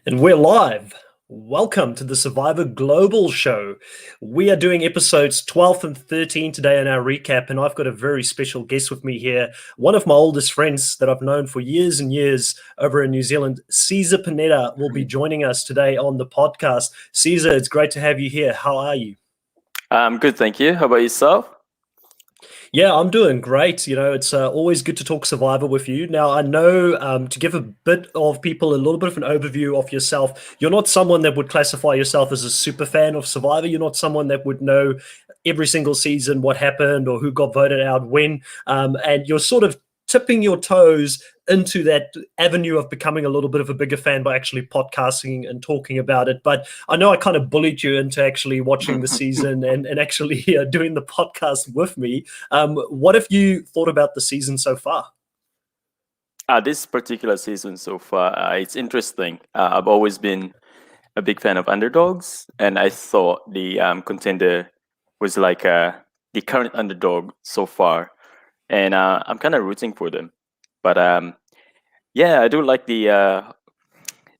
And we're live. Welcome to the Survivor Global Show. We are doing episodes 12 and 13 today in our recap, and I've got a very special guest with me here. One of my oldest friends that I've known for years and years over in New Zealand, Caesar Panetta, will be joining us today on the podcast. Caesar, it's great to have you here. How are you? Good, thank you. How about yourself? Yeah, I'm doing great. It's always good to talk Survivor with you. Now, I know to give a bit of people a little bit of an overview of yourself, you're not someone that would classify yourself as a super fan of Survivor. You're not someone that would know every single season what happened or who got voted out when. And you're sort of tipping your toes into that avenue of becoming a little bit of a bigger fan by actually podcasting and talking about it. But I know I kind of bullied you into actually watching the season and actually doing the podcast with me. What have you thought about the season so far? This particular season so far, it's interesting. I've always been a big fan of underdogs, and I thought the contender was like the current underdog so far, and I'm kind of rooting for them. But yeah, I do like the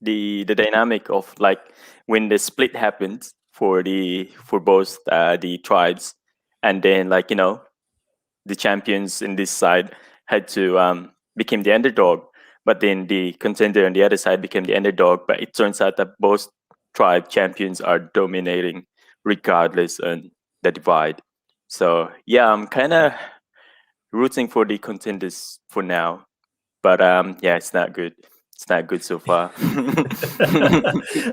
dynamic of like when the split happened for both the tribes, and then the champions in this side had to became the underdog, but then the contender on the other side became the underdog. But it turns out that both tribe champions are dominating regardless on the divide. So yeah, I'm kind of rooting for the contenders for now, but yeah, it's not good. It's not good so far.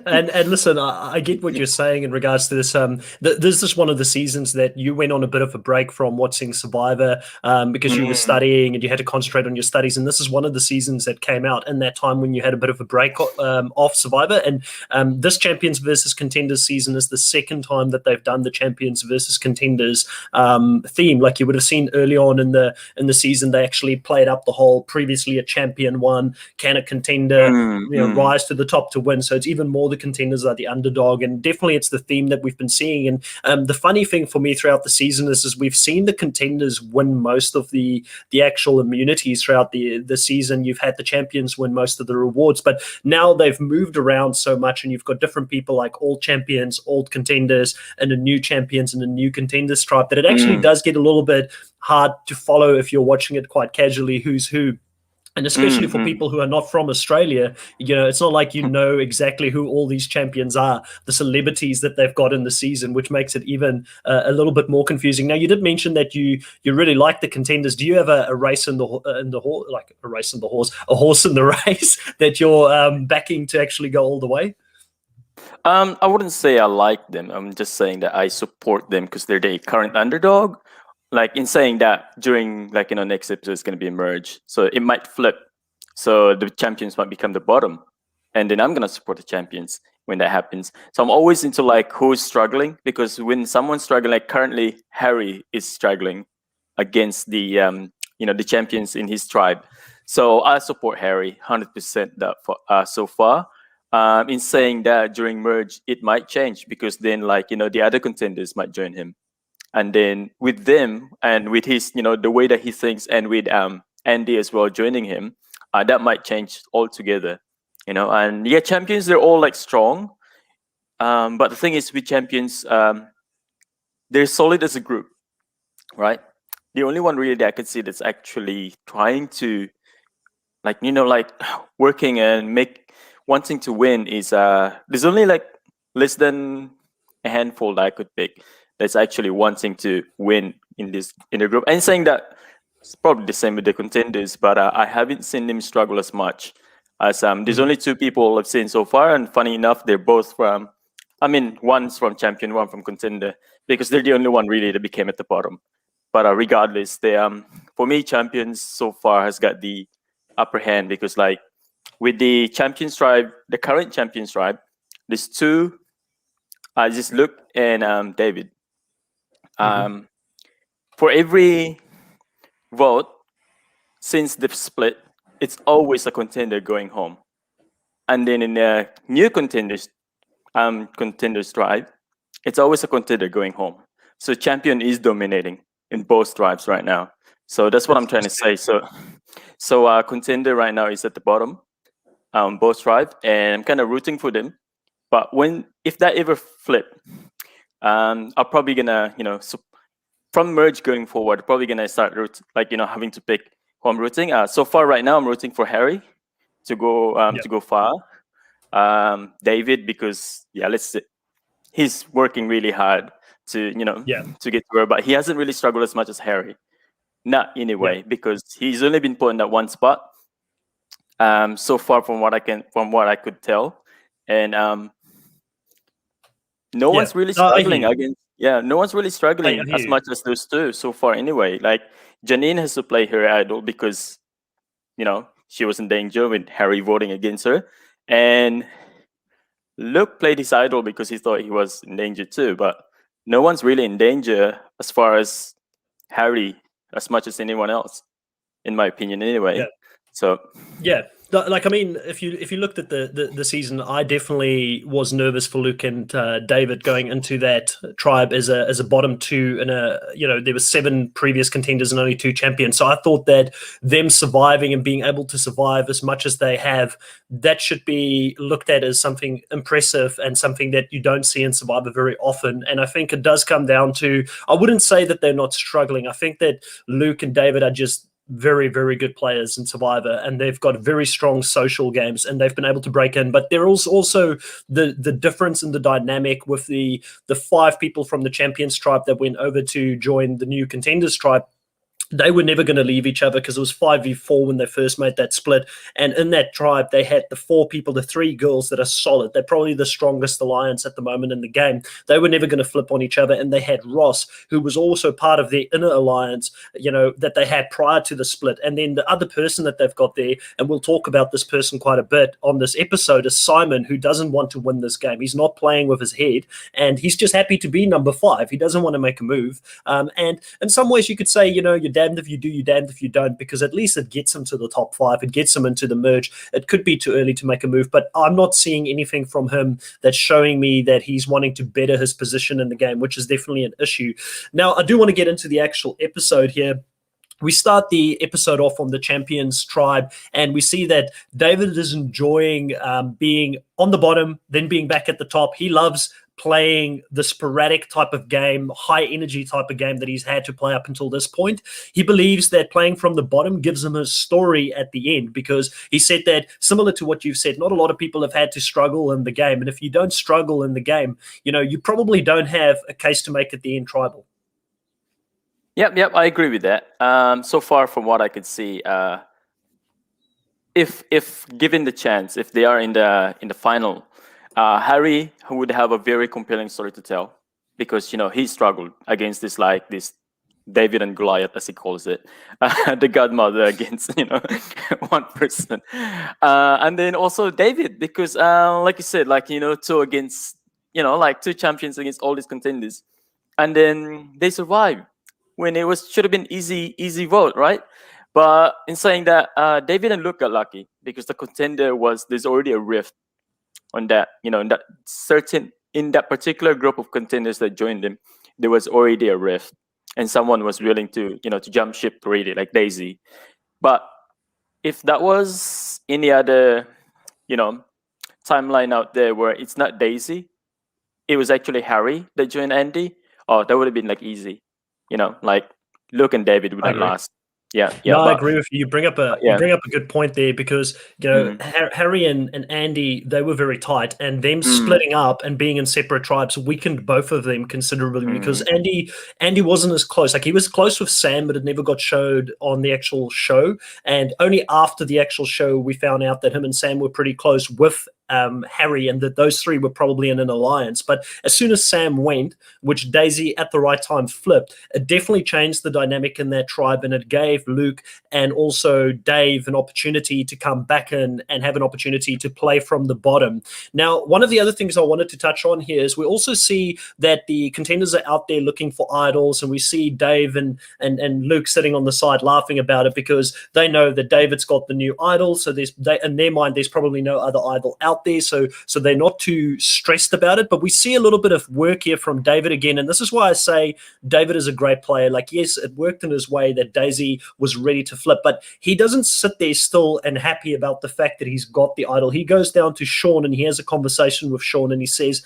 And listen, I get what you're saying in regards to this. This is one of the seasons that you went on a bit of a break from watching Survivor because you were Mm, studying and you had to concentrate on your studies. And this is one of the seasons that came out in that time when you had a bit of a break off Survivor. And this Champions versus Contenders season is the second time that they've done the Champions versus Contenders theme. Like you would have seen early on in the season, they actually played up the whole previously a champion one, can a contender mm. rise to the top to win. So it's even more the contenders are the underdog, and definitely it's the theme that we've been seeing. And the funny thing for me throughout the season is we've seen the contenders win most of the actual immunities throughout the season. You've had the champions win most of the rewards, but now they've moved around so much, and you've got different people like old champions, old contenders, and a new champions and a new contenders tribe that it actually Mm, does get a little bit hard to follow if you're watching it quite casually who's who. And especially for mm, people who are not from Australia, it's not like you mm. know exactly who all these champions are, the celebrities that they've got in the season, which makes it even a little bit more confusing. Now, you did mention that you really like the contenders. Do you have a race in the horse, like a race in the horse, a horse in the race that you're backing to actually go all the way? I wouldn't say I like them. I'm just saying that I support them because they're the current underdog. Like in saying that during next episode is going to be a merge, so it might flip. So the champions might become the bottom, and then I'm gonna support the champions when that happens. So I'm always into like who's struggling, because when someone's struggling, like currently Harry is struggling against the champions in his tribe. So I support Harry 100% that so far. In saying that during merge it might change, because then the other contenders might join him, and then with them and with his the way that he thinks, and with Andy as well joining him, that might change altogether. And yeah, champions, they're all like strong, but the thing is with champions, they're solid as a group, right? The only one really that I could see that's actually trying to like working and make wanting to win is there's only like less than a handful that I could pick that's actually wanting to win in the group. And saying that it's probably the same with the contenders, but I haven't seen them struggle as much as there's only two people I've seen so far, and funny enough, they're both from. I mean, one's from champion, one from contender, because they're the only one really that became at the bottom. But regardless, they for me, champions so far has got the upper hand, because like with the champions tribe, the current champions tribe, there's two. Just Luke and David. Mm-hmm. Um, for every vote since the split, it's always a contender going home. And then in the new contenders tribe, it's always a contender going home. So champion is dominating in both tribes right now. So that's what I'm That's trying to say. So contender right now is at the bottom. both tribes, and I'm kind of rooting for them. But if that ever flip, I'm probably gonna, from merge going forward, probably gonna start having to pick who I'm rooting. So far right now, I'm rooting for Harry Yeah. to go far. David, because he's working really hard to Yeah. to get to her, but he hasn't really struggled as much as Harry. Not Yeah. anyway, because he's only been put in that one spot. So far from what I could tell, and no Yeah. one's really No, I hear struggling you. against. Yeah, no one's really I struggling hear as you. much as those two so far. Anyway, like Janine has to play her idol because she was in danger with Harry voting against her, and Luke played his idol because he thought he was in danger too. But no one's really in danger as far as Harry, as much as anyone else, in my opinion. Yeah. Anyway, so Yeah, like I mean, if you looked at the season, I definitely was nervous for Luke and David going into that tribe as a bottom two, and there were 7 previous contenders and only 2 champions. So I thought that them surviving and being able to survive as much as they have, that should be looked at as something impressive and something that you don't see in Survivor very often. And I think it does come down to, I wouldn't say that they're not struggling. I think that Luke and David are just very, very good players in Survivor, and they've got very strong social games, and they've been able to break in. But there is also the difference in the dynamic with the 5 people from the Champions tribe that went over to join the new Contenders tribe. They were never going to leave each other because it was 5v4 when they first made that split. And in that tribe, they had the 4 people, the 3 girls that are solid. They're probably the strongest alliance at the moment in the game. They were never going to flip on each other. And they had Ross, who was also part of their inner alliance, that they had prior to the split. And then the other person that they've got there, and we'll talk about this person quite a bit on this episode, is Simon, who doesn't want to win this game. He's not playing with his head, and he's just happy to be number 5. He doesn't want to make a move. And in some ways, you could say, you're damned if you do, you're damned if you don't, because at least it gets him to the top 5. It gets him into the merge. It could be too early to make a move, but I'm not seeing anything from him that's showing me that he's wanting to better his position in the game, which is definitely an issue. Now, I do want to get into the actual episode here. We start the episode off on the Champions tribe, and we see that David is enjoying being on the bottom, then being back at the top. He loves playing the sporadic type of game, high energy type of game that he's had to play up until this point. He believes that playing from the bottom gives him a story at the end, because he said that, similar to what you've said, not a lot of people have had to struggle in the game. And if you don't struggle in the game, you probably don't have a case to make at the end tribal. Yep, I agree with that. So far, from what I could see, if given the chance, if they are in the final, Harry would have a very compelling story to tell, because he struggled against this David and Goliath, as he calls it, the godmother against one person, and then also David, because like you said, 2 against 2 champions against all these contenders, and then they survived when it should have been easy vote, right? But in saying that, David and Luke got lucky because the contender there's already a rift on that, in that particular group of contenders that joined them, there was already a rift, and someone was willing to to jump ship already, like Daisy. But if that was any other timeline out there where it's not Daisy, it was actually Harry that joined Andy, oh, that would have been easy, like Luke and David would I not agree. last. Yeah, No, I but agree with you. You bring up a yeah. good point there, because Harry and Andy, they were very tight, and them Mm. splitting up and being in separate tribes weakened both of them considerably, because Andy wasn't as close. Like, he was close with Sam, but it never got showed on the actual show. And only after the actual show we found out that him and Sam were pretty close with Harry, and that those 3 were probably in an alliance. But as soon as Sam went, which Daisy at the right time flipped, it definitely changed the dynamic in that tribe, and it gave Luke and also Dave an opportunity to come back in and have an opportunity to play from the bottom. Now, one of the other things I wanted to touch on here is we also see that the contenders are out there looking for idols, and we see Dave and Luke sitting on the side laughing about it, because they know that David's got the new idol. So in their mind, there's probably no other idol out out there, so they're not too stressed about it. But we see a little bit of work here from David again, and this is why I say David is a great player. Like, yes, it worked in his way that Daisy was ready to flip, but he doesn't sit there still and happy about the fact that he's got the idol. He goes down to Sean and he has a conversation with Sean, and he says,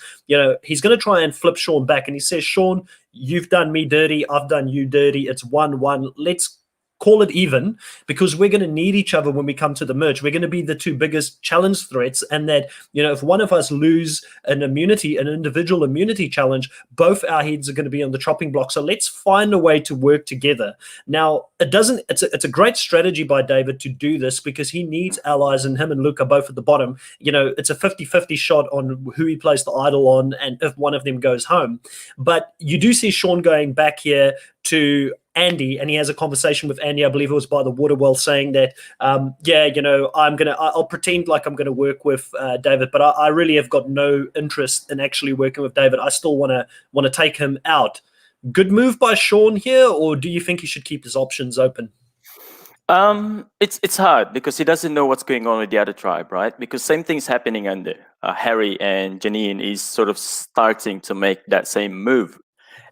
he's going to try and flip Sean back, and he says, Sean, you've done me dirty, I've done you dirty, it's 1-1, let's call it even, because we're going to need each other when we come to the merge. We're going to be the two biggest challenge threats, and that, if one of us lose an individual immunity challenge, both our heads are going to be on the chopping block. So let's find a way to work together. Now, it's a great strategy by David to do this, because he needs allies, and him and Luke are both at the bottom. It's a 50-50 shot on who he plays the idol on, and if one of them goes home. But you do see Sean going back here to Andy, and he has a conversation with Andy, I believe it was by the water well, saying that, I'll pretend like I'm going to work with David, but I really have got no interest in actually working with David. I still want to take him out. Good move by Sean here, or do you think he should keep his options open? It's hard because he doesn't know what's going on with the other tribe, right? Because same thing's happening under Harry, and Janine is sort of starting to make that same move.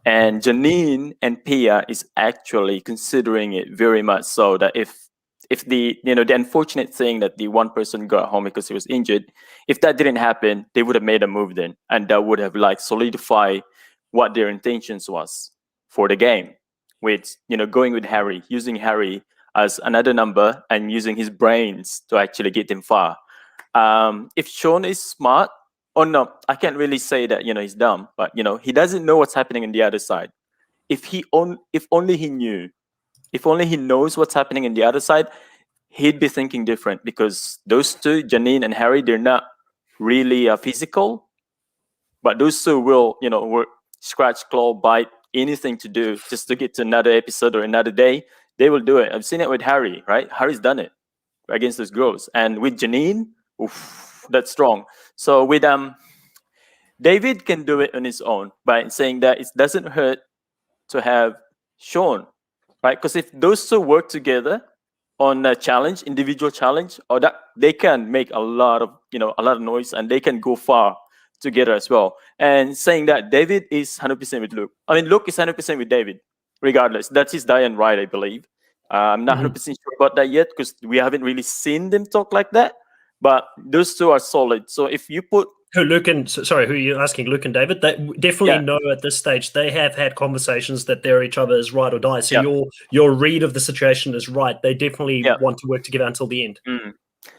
And Janine and Pia is actually considering it very much so, that if the the unfortunate thing that the one person got home because he was injured, if that didn't happen, they would have made a move then, and that would have solidified what their intentions was for the game, with going with Harry, using Harry as another number and using his brains to actually get him far. If Sean is smart, oh no, I can't really say that he's dumb, but he doesn't know what's happening on the other side. If only he knew, if only he knows what's happening in the other side, he'd be thinking different, because those two, Janine and Harry, they're not really physical, but those two will work, scratch, claw, bite, anything to do just to get to another episode or another day. They will do it. I've seen it with Harry, right? Harry's done it against those girls, and with Janine, oof, that's strong. So with David can do it on his own by saying that it doesn't hurt to have Sean, right? Because if those two work together on a challenge, individual challenge, or that, they can make a lot of noise, and they can go far together as well. And saying that David is 100% with Luke. I mean, Luke is 100% with David, regardless. That's his die and right, I believe. I'm not 100% sure about that yet, because we haven't really seen them talk like that. But those two are solid. So if you put who are you asking? Luke and David? They definitely know at this stage. They have had conversations that they're each other's ride or die. So your read of the situation is right. They definitely want to work together until the end.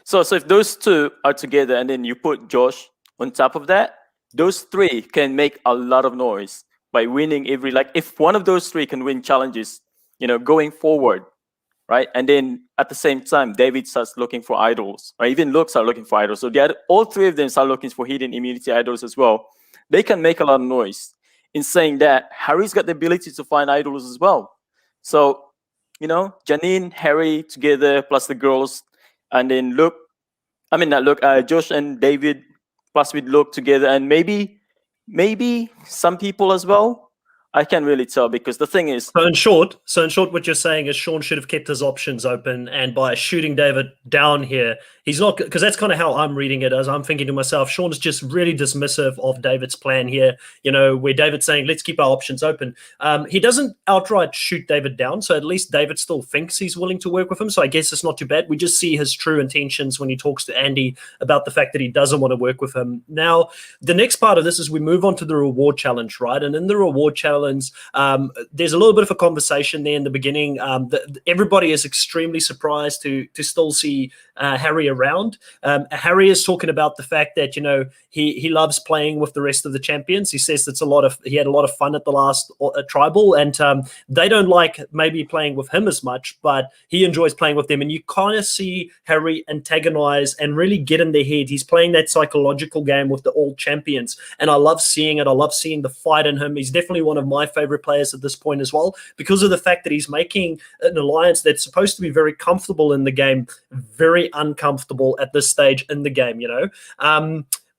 So if those two are together, and then you put Josh on top of that, those three can make a lot of noise by winning every, if one of those three can win challenges, going forward, right? And then at the same time, David starts looking for idols, or even Luke are looking for idols. So all three of them start looking for hidden immunity idols as well. They can make a lot of noise in saying that Harry's got the ability to find idols as well. So, Janine, Harry together, plus the girls, and then Josh and David, plus with Luke together, and maybe some people as well. I can't really tell, because the thing is... So in short, what you're saying is Sean should have kept his options open, and by shooting David down here, he's not... Because that's kind of how I'm reading it, as I'm thinking to myself, Sean's just really dismissive of David's plan here, where David's saying, let's keep our options open. He doesn't outright shoot David down, so at least David still thinks he's willing to work with him, so I guess it's not too bad. We just see his true intentions when he talks to Andy about the fact that he doesn't want to work with him. Now, the next part of this is we move on to the reward challenge, right? And in the reward challenge, there's a little bit of a conversation there in the beginning. Everybody is extremely surprised to still see Harry around. Harry is talking about the fact that he loves playing with the rest of the champions. He says he had a lot of fun at the last tribal, and they don't like maybe playing with him as much, but he enjoys playing with them. And you kind of see Harry antagonize and really get in their head. He's playing that psychological game with the old champions, and I love seeing it. I love seeing the fight in him. He's definitely one of my favorite players at this point as well, because of the fact that he's making an alliance that's supposed to be very comfortable in the game very uncomfortable at this stage in the game.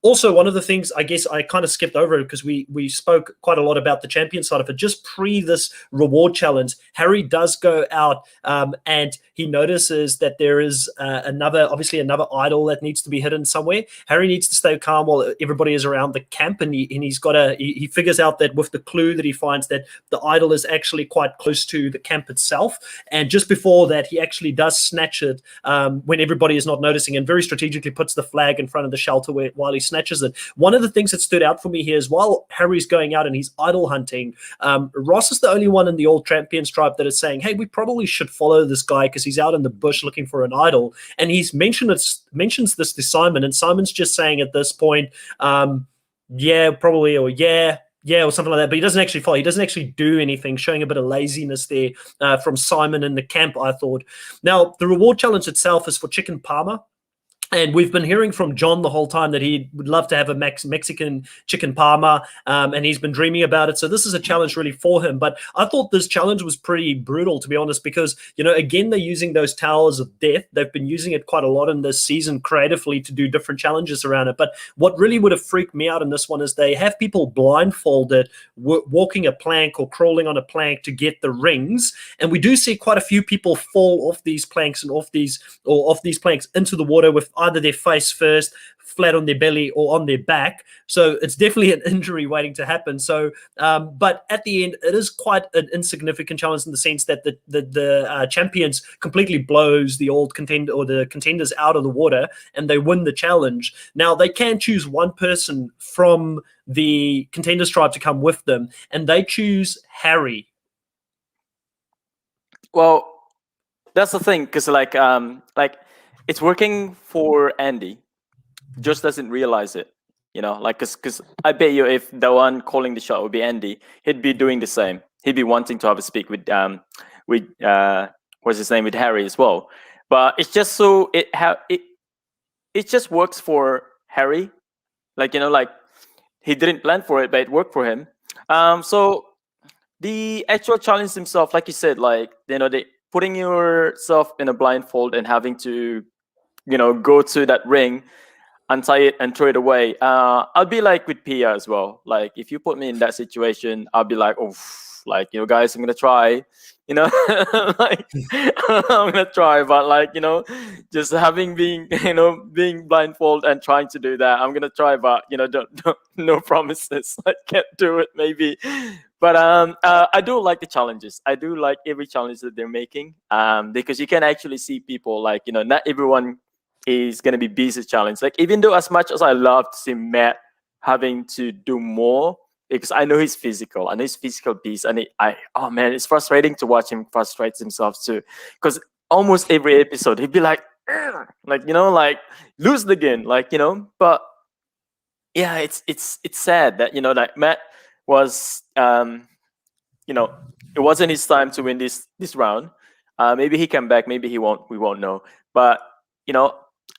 Also, one of the things I guess I kind of skipped over because we spoke quite a lot about the champion side of it. Just pre this reward challenge, Harry does go out and he notices that there is obviously another idol that needs to be hidden somewhere. Harry needs to stay calm while everybody is around the camp, and he figures out that with the clue that he finds that the idol is actually quite close to the camp itself. And just before that, he actually does snatch it when everybody is not noticing, and very strategically puts the flag in front of the shelter while he snatches it. One of the things that stood out for me here is while Harry's going out and he's idol hunting, Ross is the only one in the old champions tribe that is saying, hey, we probably should follow this guy because he's out in the bush looking for an idol. And he's mentions this to Simon, and Simon's just saying at this point, yeah, probably, or yeah, or something like that. But he doesn't actually follow. He doesn't actually do anything, showing a bit of laziness there from Simon in the camp, I thought. Now, the reward challenge itself is for chicken parma. And we've been hearing from John the whole time that he would love to have a Mexican chicken parma, and he's been dreaming about it. So this is a challenge really for him. But I thought this challenge was pretty brutal, to be honest, because, again, they're using those towers of death. They've been using it quite a lot in this season creatively to do different challenges around it. But what really would have freaked me out in this one is they have people blindfolded, walking a plank or crawling on a plank to get the rings. And we do see quite a few people fall off these planks and off these planks into the water with either their face first, flat on their belly, or on their back. So it's definitely an injury waiting to happen. So, but at the end, it is quite an insignificant challenge in the sense that the champions completely blows the old contenders out of the water, and they win the challenge. Now they can choose one person from the contenders tribe to come with them, and they choose Harry. Well, that's the thing, because it's working for Andy, just doesn't realize it, because I bet you if the one calling the shot would be Andy, he'd be doing the same. He'd be wanting to have a speak with what's his name, with Harry as well. But it's just so it just works for Harry, he didn't plan for it, but it worked for him. So the actual challenge himself, like you said, they putting yourself in a blindfold and having to go to that ring, untie it, and throw it away. I'll be like with Pia as well. Like, if you put me in that situation, I'll be like, oh, guys, I'm gonna try. I'm gonna try, but just being blindfolded and trying to do that, I'm gonna try, but don't no promises. I can't do it, maybe. But I do like the challenges. I do like every challenge that they're making, because you can actually see people, not everyone is going to be busy challenge. Even though as much as I love to see Matt having to do more, because I know he's physical, I know he's physical beast, and oh man, it's frustrating to watch him frustrate himself too, because almost every episode he'd be like lose again, but yeah, it's sad that that Matt was it wasn't his time to win this round. Maybe he come back, maybe he won't, we won't know. But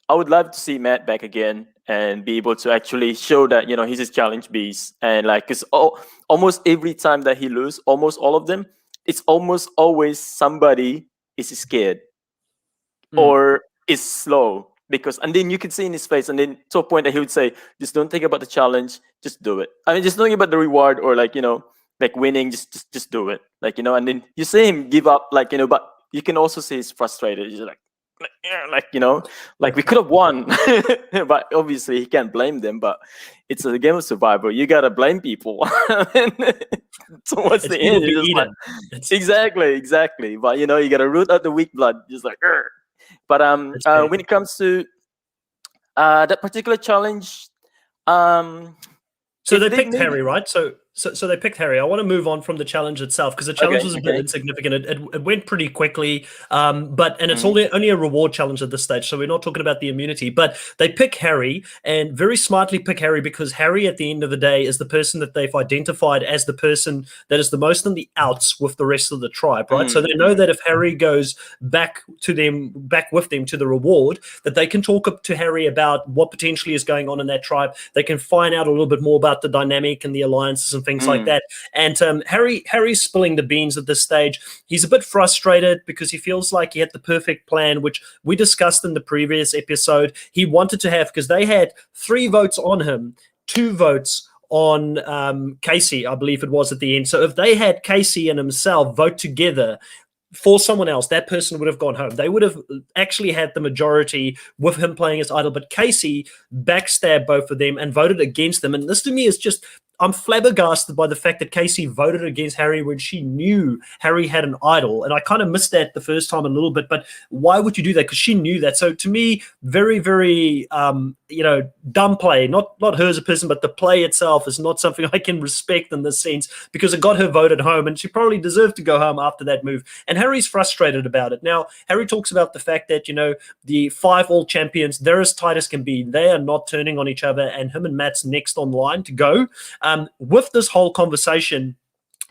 I would love to see Matt back again and be able to actually show that he's a challenge beast. And because almost every time that he lose, almost all of them, it's almost always somebody is scared or is slow, and then you can see in his face, and then to a point that he would say, just don't think about the challenge, just do it. I mean, just don't think about the reward or winning, just do it, and then you see him give up, but you can also see he's frustrated. He's we could have won. But obviously he can't blame them, but it's a game of survival, you gotta blame people. Towards the end, exactly, but you gotta root out the weak blood, just Urgh. But when it comes to that particular challenge, so they picked Harry, right? So they picked Harry. I want to move on from the challenge itself, because the challenge was a bit insignificant. It went pretty quickly, and it's only a reward challenge at this stage, so we're not talking about the immunity. But they pick Harry, and very smartly pick Harry, because Harry, at the end of the day, is the person that they've identified as the person that is the most in the outs with the rest of the tribe, right? So they know that if Harry goes back with them to the reward, that they can talk up to Harry about what potentially is going on in that tribe. They can find out a little bit more about the dynamic and the alliances and things like that. And Harry's spilling the beans at this stage. He's a bit frustrated because he feels like he had the perfect plan, which we discussed in the previous episode. He wanted to have, because they had 3 votes on him, 2 votes on Casey, I believe it was at the end. So if they had Casey and himself vote together for someone else, that person would have gone home. They would have actually had the majority with him playing as idol. But Casey backstabbed both of them and voted against them. And this to me is just, I'm flabbergasted by the fact that Casey voted against Harry when she knew Harry had an idol. And I kind of missed that the first time a little bit, but why would you do that? Because she knew that. So to me, very, very, dumb play. Not her as a person, but the play itself is not something I can respect in this sense, because it got her voted home, and she probably deserved to go home after that move. And Harry's frustrated about it. Now, Harry talks about the fact that, the 5 all champions, they're as tight as can be. They are not turning on each other, and him and Matt's next on line to go. With this whole conversation,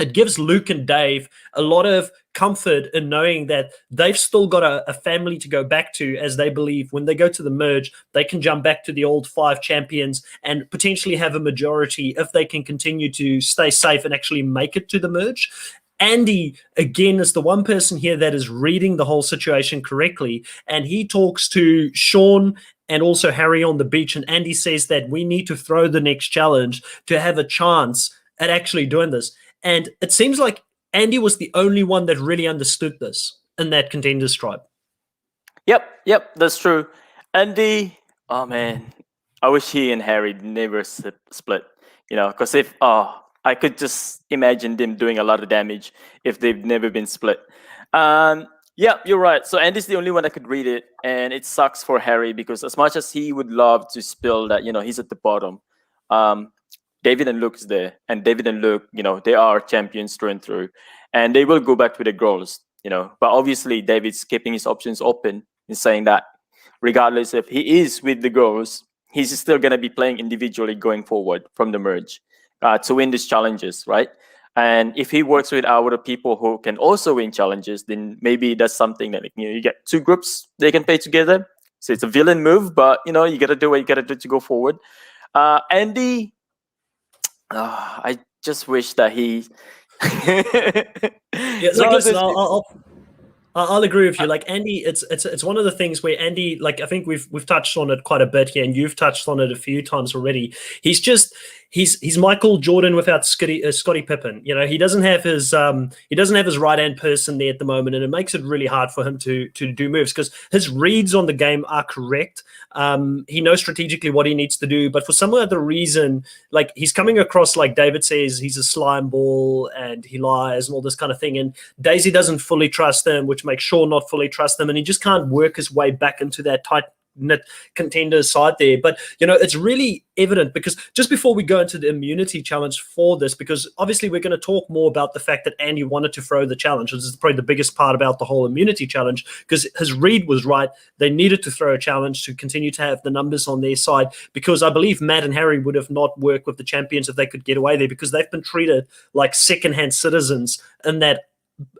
it gives Luke and Dave a lot of comfort in knowing that they've still got a family to go back to, as they believe when they go to the merge, they can jump back to the old 5 champions and potentially have a majority if they can continue to stay safe and actually make it to the merge. Andy, again, is the one person here that is reading the whole situation correctly, and he talks to Sean and also Harry on the beach, and Andy says that we need to throw the next challenge to have a chance at actually doing this. And it seems like Andy was the only one that really understood this in that Contenders tribe. Yep, that's true. Andy, oh man, I wish he and Harry never split. Because if I could just imagine them doing a lot of damage if they've never been split. Yeah, you're right. So Andy's the only one that could read it, and it sucks for Harry because as much as he would love to spill that, he's at the bottom. David and Luke is there, and David and Luke, they are champions through and through, and they will go back to the girls, But obviously, David's keeping his options open in saying that regardless if he is with the girls, he's still going to be playing individually going forward from the merge to win these challenges, right? And if he works with other people who can also win challenges, then maybe that's something that you get 2 groups they can play together. So it's a villain move, but you got to do what you got to do to go forward. Andy. I just wish that he. Yeah, like, listen, I'll agree with you. Like Andy, it's one of the things where Andy, like I think we've touched on it quite a bit here, and you've touched on it a few times already. He's Michael Jordan without Scottie Pippen. He doesn't have his right hand person there at the moment, and it makes it really hard for him to do moves because his reads on the game are correct. He knows strategically what he needs to do, but for some other reason, like he's coming across, like David says, he's a slime ball and he lies and all this kind of thing. And Daisy doesn't fully trust him, which makes Shaw not fully trust him, and he just can't work his way back into that tight knit Contenders side there. But it's really evident because just before we go into the immunity challenge for this, because obviously we're going to talk more about the fact that Andy wanted to throw the challenge. This is probably the biggest part about the whole immunity challenge, because his read was right. They needed to throw a challenge to continue to have the numbers on their side, because I believe Matt and Harry would have not worked with the champions if they could get away there, because they've been treated like secondhand citizens in that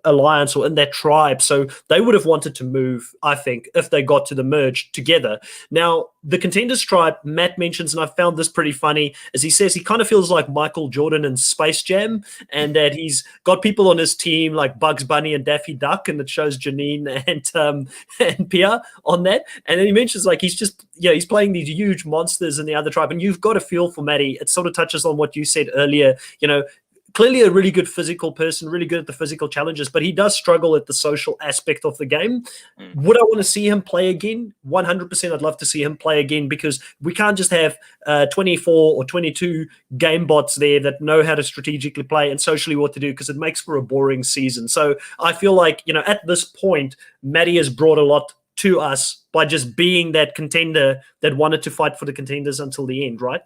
alliance or in that tribe. So they would have wanted to move, I think, if they got to the merge together. Now, the Contenders tribe, Matt mentions, and I found this pretty funny, as he says he kind of feels like Michael Jordan in Space Jam, and that he's got people on his team like Bugs Bunny and Daffy Duck, and it shows Janine and Pia on that. And then he mentions like he's playing these huge monsters in the other tribe, and you've got a feel for Matty. It sort of touches on what you said earlier, clearly a really good physical person, really good at the physical challenges, but he does struggle at the social aspect of the game. Would I want to see him play again? 100% I'd love to see him play again, because we can't just have 24 or 22 game bots there that know how to strategically play and socially what to do, because it makes for a boring season. So I feel like, at this point, Matty has brought a lot to us by just being that contender that wanted to fight for the Contenders until the end, right?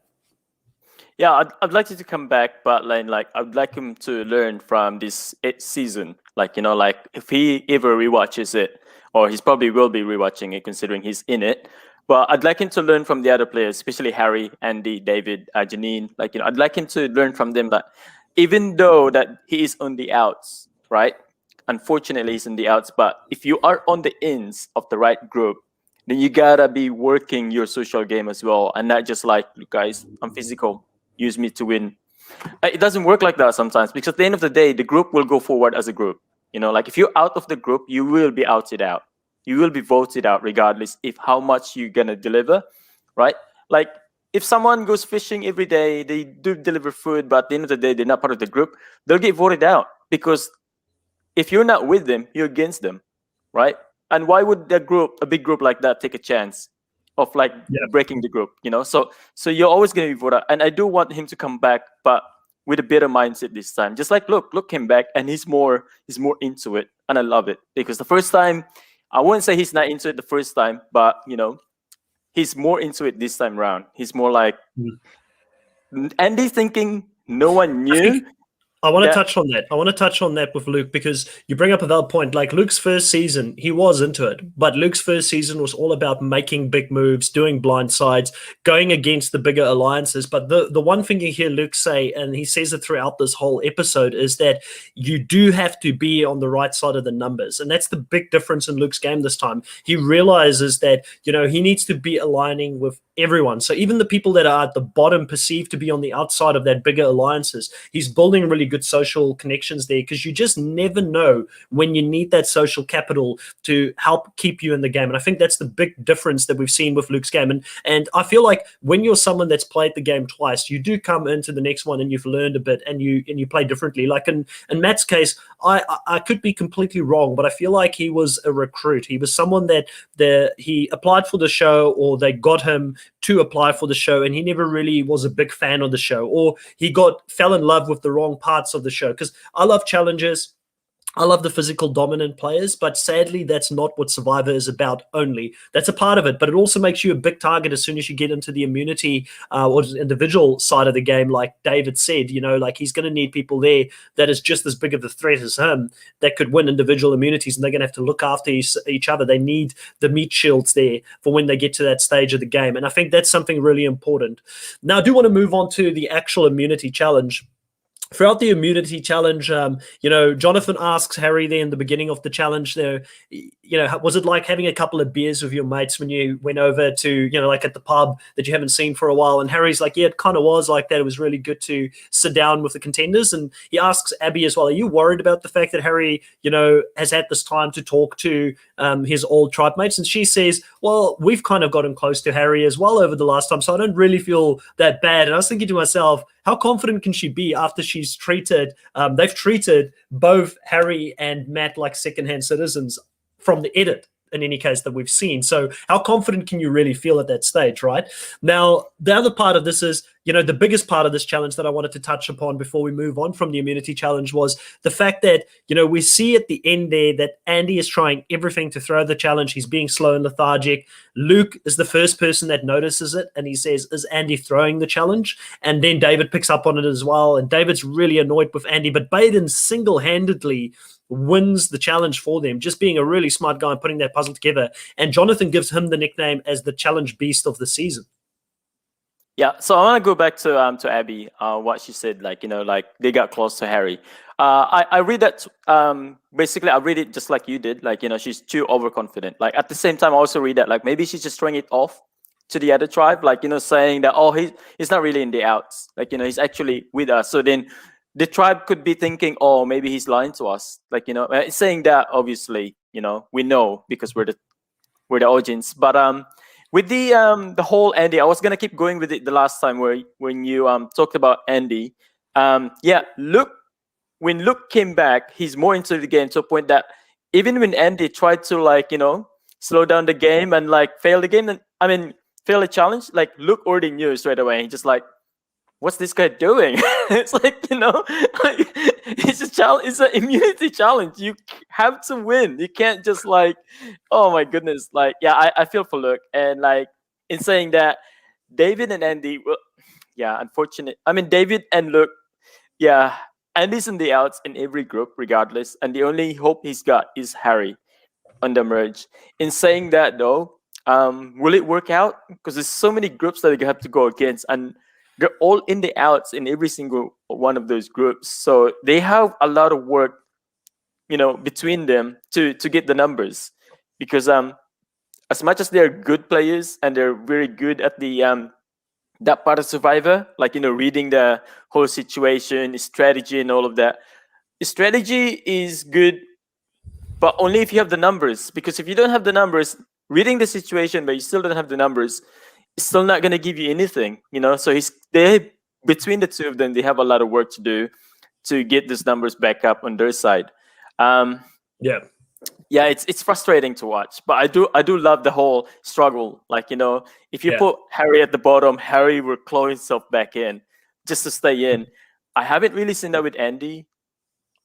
Yeah, I'd like you to come back, but like I'd like him to learn from this season. Like if he ever rewatches it, or he's probably will be rewatching it, considering he's in it. But I'd like him to learn from the other players, especially Harry, Andy, David, Janine. I'd like him to learn from them that even though that he is on the outs, right? Unfortunately, he's on the outs. But if you are on the ins of the right group, then you gotta be working your social game as well, and not just like, look, guys, I'm physical. Use me to win. it doesn't work like that sometimes, because at the end of the day, the group will go forward as a group. Like if you're out of the group, you will be outed out. You will be voted out regardless if how much you're gonna deliver, right? Like if someone goes fishing every day, they do deliver food, but at the end of the day, they're not part of the group, they'll get voted out, because if you're not with them, you're against them, right? And why would a big group like that, take a chance of like Yeah. breaking the group? So you're always going to be voted out. And I do want him to come back, but with a better mindset this time. Just like look came back, and he's more into it, and I love it, because the first time, I wouldn't say he's not into it the first time, but he's more into it this time round. He's more like Andy thinking no one I knew think I want to that. touch on that. I want to touch on that with Luke because you bring up a valid point. Like Luke's first season, he was into it, but Luke's first season was all about making big moves, doing blind sides, going against the bigger alliances. But the one thing you hear Luke say, and he says it throughout this whole episode, is that you do have to be on the right side of the numbers, and that's the big difference in Luke's game this time. He realizes that he needs to be aligning with everyone. So even the people that are at the bottom perceived to be on the outside of that bigger alliances, he's building really good social connections there, because you just never know when you need that social capital to help keep you in the game. And I think that's the big difference that we've seen with Luke's game. And I feel like when you're someone that's played the game twice, you do come into the next one and you've learned a bit, and you play differently. Like in Matt's case, I could be completely wrong, but I feel like he was a recruit. He was someone that he applied for the show, or they got him to apply for the show, and he never really was a big fan of the show, or he fell in love with the wrong parts of the show. Because I love challenges, I love the physical dominant players, but sadly, that's not what Survivor is about only. That's a part of it, but it also makes you a big target as soon as you get into the immunity or individual side of the game. Like David said, like he's going to need people there that is just as big of a threat as him that could win individual immunities, and they're going to have to look after each other. They need the meat shields there for when they get to that stage of the game, and I think that's something really important. Now, I do want to move on to the actual immunity challenge. Throughout the immunity challenge, Jonathan asks Harry there in the beginning of the challenge there, was it like having a couple of beers with your mates when you went over to, like at the pub that you haven't seen for a while? And Harry's like, yeah, it kind of was like that. It was really good to sit down with the contenders. And he asks Abby as well, are you worried about the fact that Harry, has had this time to talk to his old tribe mates? And she says, well, we've kind of gotten close to Harry as well over the last time, so I don't really feel that bad. And I was thinking to myself, how confident can she be after they've treated both Harry and Matt like secondhand citizens from the edit, in any case, that we've seen? So how confident can you really feel at that stage, right? Now, the other part of this is, the biggest part of this challenge that I wanted to touch upon before we move on from the immunity challenge was the fact that, we see at the end there that Andy is trying everything to throw the challenge. He's being slow and lethargic. Luke is the first person that notices it, and he says, is Andy throwing the challenge? And then David picks up on it as well, and David's really annoyed with Andy, but Baden single-handedly wins the challenge for them, just being a really smart guy and putting that puzzle together. And Jonathan gives him the nickname as the challenge beast of the season. Yeah, so I want to go back to Abby, what she said, like they got close to Harry. I read that basically I read it just like you did, like she's too overconfident. Like at the same time, I also read that like maybe she's just throwing it off to the other tribe, like saying that he's not really in the outs, like he's actually with us. So then the tribe could be thinking, oh, maybe he's lying to us, like saying that obviously we know because we're the audience, but with the whole Andy, I was gonna keep going with it the last time when you talked about Andy. Yeah, when Luke came back, he's more into the game to a point that even when Andy tried to slow down the game and fail the game, fail a challenge, like Luke already knew straight away. He just like, what's this guy doing? It's like it's a challenge. It's an immunity challenge. You have to win. You can't just oh my goodness. I feel for Luke, and in saying that, David and Andy. Well, yeah, unfortunate. David and Luke. Yeah, Andy's in the outs in every group, regardless, and the only hope he's got is Harry on the merge. In saying that, though, will it work out? Because there's so many groups that you have to go against, and they're all in the outs in every single one of those groups. So they have a lot of work, between them to get the numbers. Because as much as they're good players and they're very good at the that part of Survivor, like reading the whole situation, strategy, and all of that. Strategy is good, but only if you have the numbers. Because if you don't have the numbers, reading the situation, but you still don't have the numbers, it's still not gonna give you anything. So they between the two of them, they have a lot of work to do to get these numbers back up on their side. Um, Yeah. yeah, it's frustrating to watch, but I do love the whole struggle. Like if you Yeah. put Harry at the bottom, Harry will claw himself back in just to stay in. I haven't really seen that with Andy.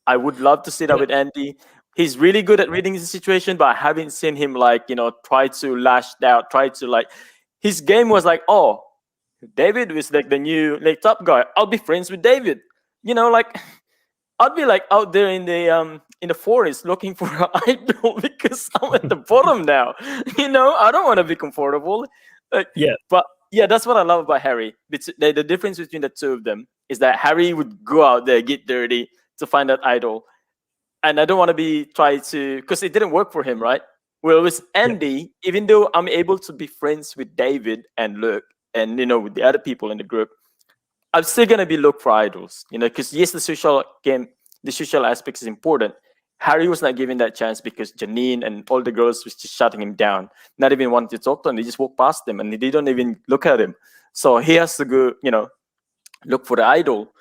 I would love to see that Yeah. with Andy. He's really good at reading the situation, but I haven't seen him like try to lash out, try to like. His game was like, oh, David was like the new like top guy. I'll be friends with David. Like I'd be like out there in the forest looking for an idol because I'm at the bottom now. I don't want to be comfortable. Like, Yeah. but yeah, that's what I love about Harry. The difference between the two of them is that Harry would go out there, get dirty to find that idol, and I don't want to be try to because it didn't work for him, right? Well, with Yeah. Andy, even though I'm able to be friends with David and Luke, and with the other people in the group, I'm still gonna be look for idols, because yes, the social aspect is important. Harry was not given that chance because Janine and all the girls was just shutting him down, not even wanting to talk to him. They just walk past him and they don't even look at him. So he has to go, look for the idol.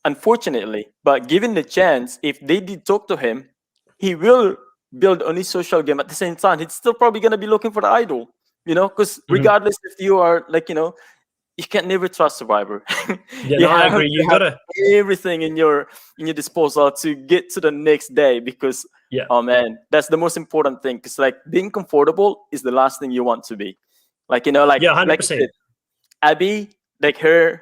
Unfortunately, but given the chance, if they did talk to him, he will build on his social game. At the same time, he's still probably gonna be looking for the idol, because Mhm. regardless if you are like, you can never trust Survivor. Yeah. You No, I have agree. to You have gotta. everything in your disposal to get to the next day because Yeah. oh man, that's the most important thing. Because like being comfortable is the last thing you want to be. Like Yeah. one Hundred like I said, percent. Abby, like her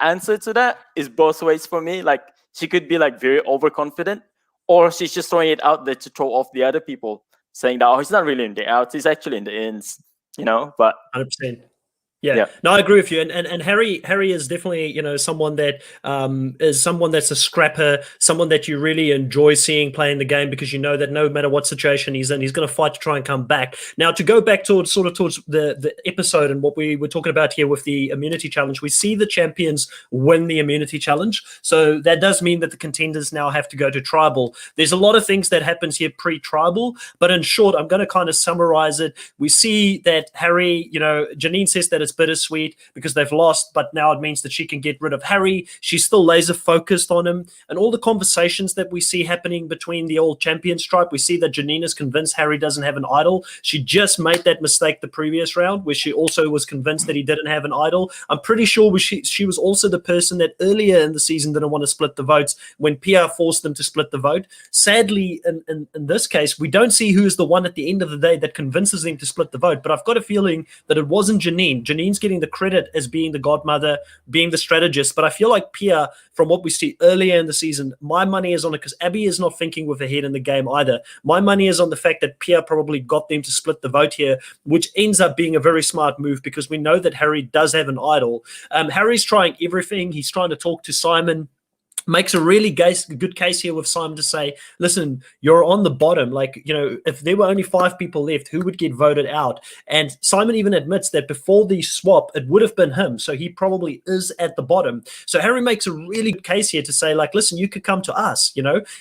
answer to that is both ways for me. Like she could be like very overconfident, or she's just throwing it out there to throw off the other people, saying that he's not really in the outs, he's actually in the ins. But 100%. Yeah, yeah. no, I agree with you. And Harry is definitely, someone that is someone that's a scrapper, someone that you really enjoy seeing playing the game because you know that no matter what situation he's in, he's going to fight to try and come back. Now, to go back towards the episode and what we were talking about here with the immunity challenge, we see the champions win the immunity challenge. So that does mean that the contenders now have to go to tribal. There's a lot of things that happens here pre-tribal, but in short, I'm going to kind of summarize it. We see that Harry, Janine says that it's bittersweet because they've lost, but now it means that she can get rid of Harry. She's still laser focused on him. And all the conversations that we see happening between the old champions tribe, we see that Janine is convinced Harry doesn't have an idol. She just made that mistake the previous round where she also was convinced that he didn't have an idol. I'm pretty sure she was also the person that earlier in the season didn't want to split the votes when Pia forced them to split the vote. Sadly, in this case, we don't see who is the one at the end of the day that convinces them to split the vote, but I've got a feeling that it wasn't Janine. Janine's getting the credit as being the godmother, being the strategist, but I feel like Pia, from what we see earlier in the season, my money is on it because Abby is not thinking with her head in the game either. My money is on the fact that Pia probably got them to split the vote here, which ends up being a very smart move because we know that Harry does have an idol. Harry's trying everything. He's trying to talk to Simon, makes a really good case here with Simon to say, listen, you're on the bottom. Like, if there were only 5 people left, who would get voted out? And Simon even admits that before the swap, it would have been him. So he probably is at the bottom. So Harry makes a really good case here to say, like, listen, you could come to us,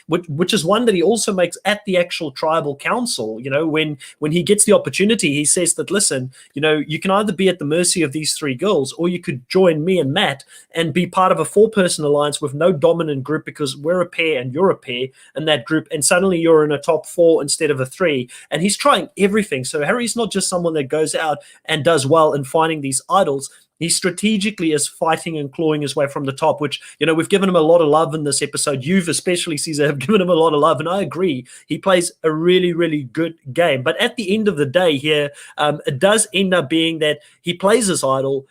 which is one that he also makes at the actual tribal council. When he gets the opportunity, he says that, listen, you can either be at the mercy of these 3 girls or you could join me and Matt and be part of a 4-person alliance with no dominant group because we're a pair and you're a pair in that group, and suddenly you're in a top 4 instead of a 3. And he's trying everything. So Harry's not just someone that goes out and does well in finding these idols. He strategically is fighting and clawing his way from the top, which, we've given him a lot of love in this episode. You've especially, Caesar, have given him a lot of love, and I agree. He plays a really, really good game. But at the end of the day here, it does end up being that he plays his idol,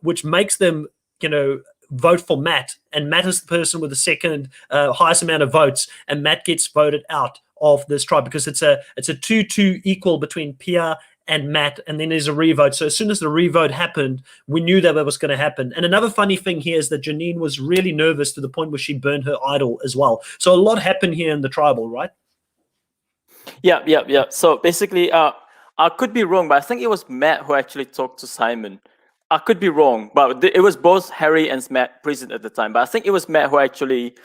which makes them, vote for Matt, and Matt is the person with the second highest amount of votes, and Matt gets voted out of this tribe because it's a 2-2 equal between Pia and Matt, and then there's a revote. So as soon as the revote happened, we knew that was going to happen. And another funny thing here is that Janine was really nervous to the point where she burned her idol as well. So a lot happened here in the tribal, right? Yeah. So basically, I could be wrong, but I think it was Matt who actually talked to Simon I could be wrong, but it was both Harry and Matt present at the time. But I think it was Matt who actually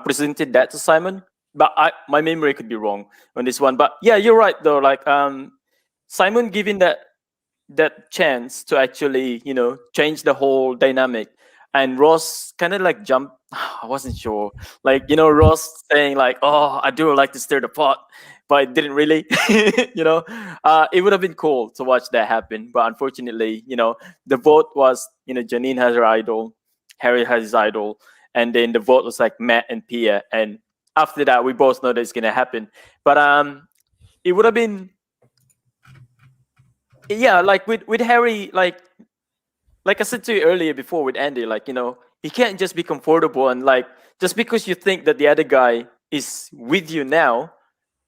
presented that to Simon. But my memory could be wrong on this one. But yeah, you're right though. Like Simon giving that chance to actually, change the whole dynamic. And Ross kind of like jumped. I wasn't sure. Like, Ross saying like, "Oh, I do like to stir the pot," but it didn't really. It would have been cool to watch that happen. But unfortunately, the vote was, Janine has her idol, Harry has his idol, and then the vote was like Matt and Pia. And after that, we both know that it's gonna happen. But it would have been, yeah, like with Harry, like I said to you earlier before with Andy, like, he can't just be comfortable and like just because you think that the other guy is with you now,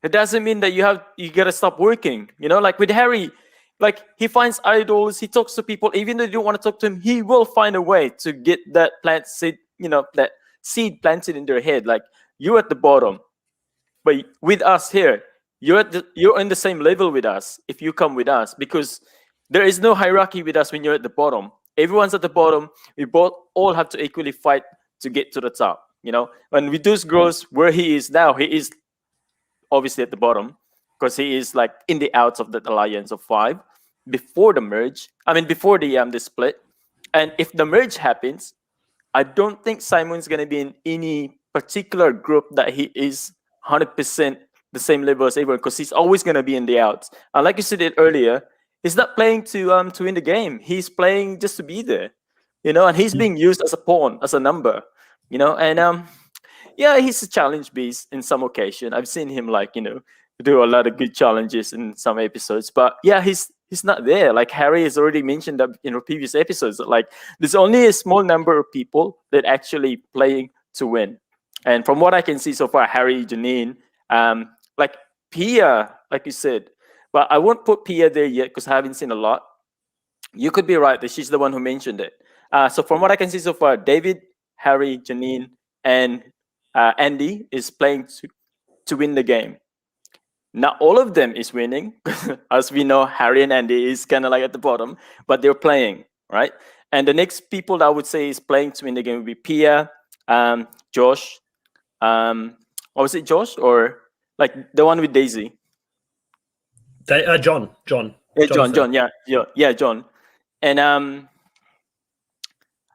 it doesn't mean that you gotta stop working. Like with Harry, like he finds idols, he talks to people, even though you don't want to talk to him, he will find a way to get that plant seed, that seed planted in their head. Like you're at the bottom, but with us here, you're on the same level with us if you come with us, because there is no hierarchy with us when you're at the bottom. Everyone's at the bottom. We both all have to equally fight to get to the top. When Vidus grows where he is now, he is obviously at the bottom because he is like in the outs of that alliance of 5 before the merge. I mean, before the split. And if the merge happens, I don't think Simon's gonna be in any particular group that he is 100% the same level as everyone, because he's always gonna be in the outs. And like you said it earlier, he's not playing to win the game. He's playing just to be there, and he's being used as a pawn, as a number, and yeah, he's a challenge beast in some occasion. I've seen him like, do a lot of good challenges in some episodes, but yeah, he's not there. Like Harry has already mentioned that in previous episodes, that, like there's only a small number of people that actually playing to win. And from what I can see so far, Harry, Janine, like Pia, like you said, but I won't put Pia there yet because I haven't seen a lot. You could be right that she's the one who mentioned it. So from what I can see so far, David, Harry, Janine, and Andy is playing to win the game. Not all of them is winning. As we know, Harry and Andy is kind of like at the bottom, but they're playing, right? And the next people that I would say is playing to win the game would be Pia, Josh. Or was it Josh or like the one with Daisy? John. Yeah, John. Yeah, John. And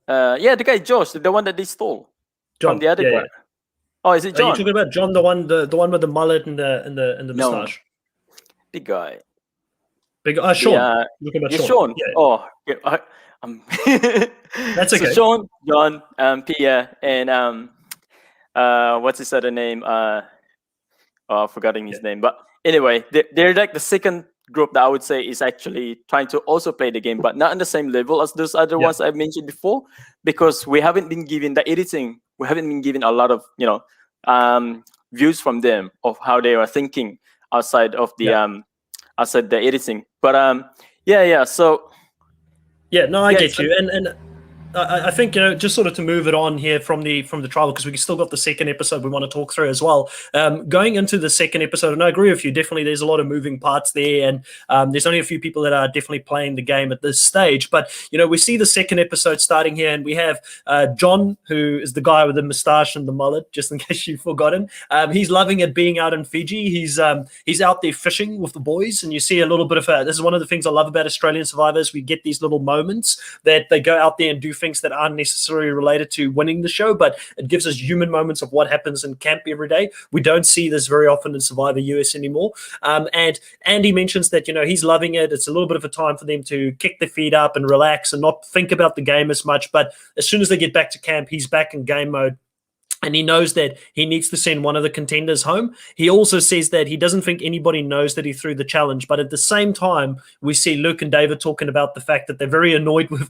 the guy Josh, the one that they stole from the other guy. Yeah. Oh, is it John? Are you talking about John, the one with the mullet and the moustache? Big guy. Sean. Yeah, Sean. Yeah. Oh, yeah, that's okay. So Sean, John, Pia, and what's his other name? I've forgotten his name. But anyway, they're like the second group that I would say is actually trying to also play the game, but not on the same level as those other ones I mentioned before, because we haven't been given the editing. We haven't been given a lot of views from them of how they are thinking outside of the outside the editing. But So I get you, and I think just sort of to move it on here from the trial, because we still got the second episode we want to talk through as well. Going into the second episode, and I agree with you, definitely there's a lot of moving parts there, and there's only a few people that are definitely playing the game at this stage. But we see the second episode starting here, and we have John, who is the guy with the moustache and the mullet, just in case you've forgotten. He's loving it being out in Fiji. He's out there fishing with the boys, and you see a little bit of this is one of the things I love about Australian Survivors. We get these little moments that they go out there and do things that aren't necessarily related to winning the show, but it gives us human moments of what happens in camp every day. We don't see this very often in Survivor US anymore. And Andy mentions that, he's loving it. It's a little bit of a time for them to kick their feet up and relax and not think about the game as much. But as soon as they get back to camp, he's back in game mode. And he knows that he needs to send one of the contenders home. He also says that he doesn't think anybody knows that he threw the challenge. But at the same time, we see Luke and David talking about the fact that they're very annoyed with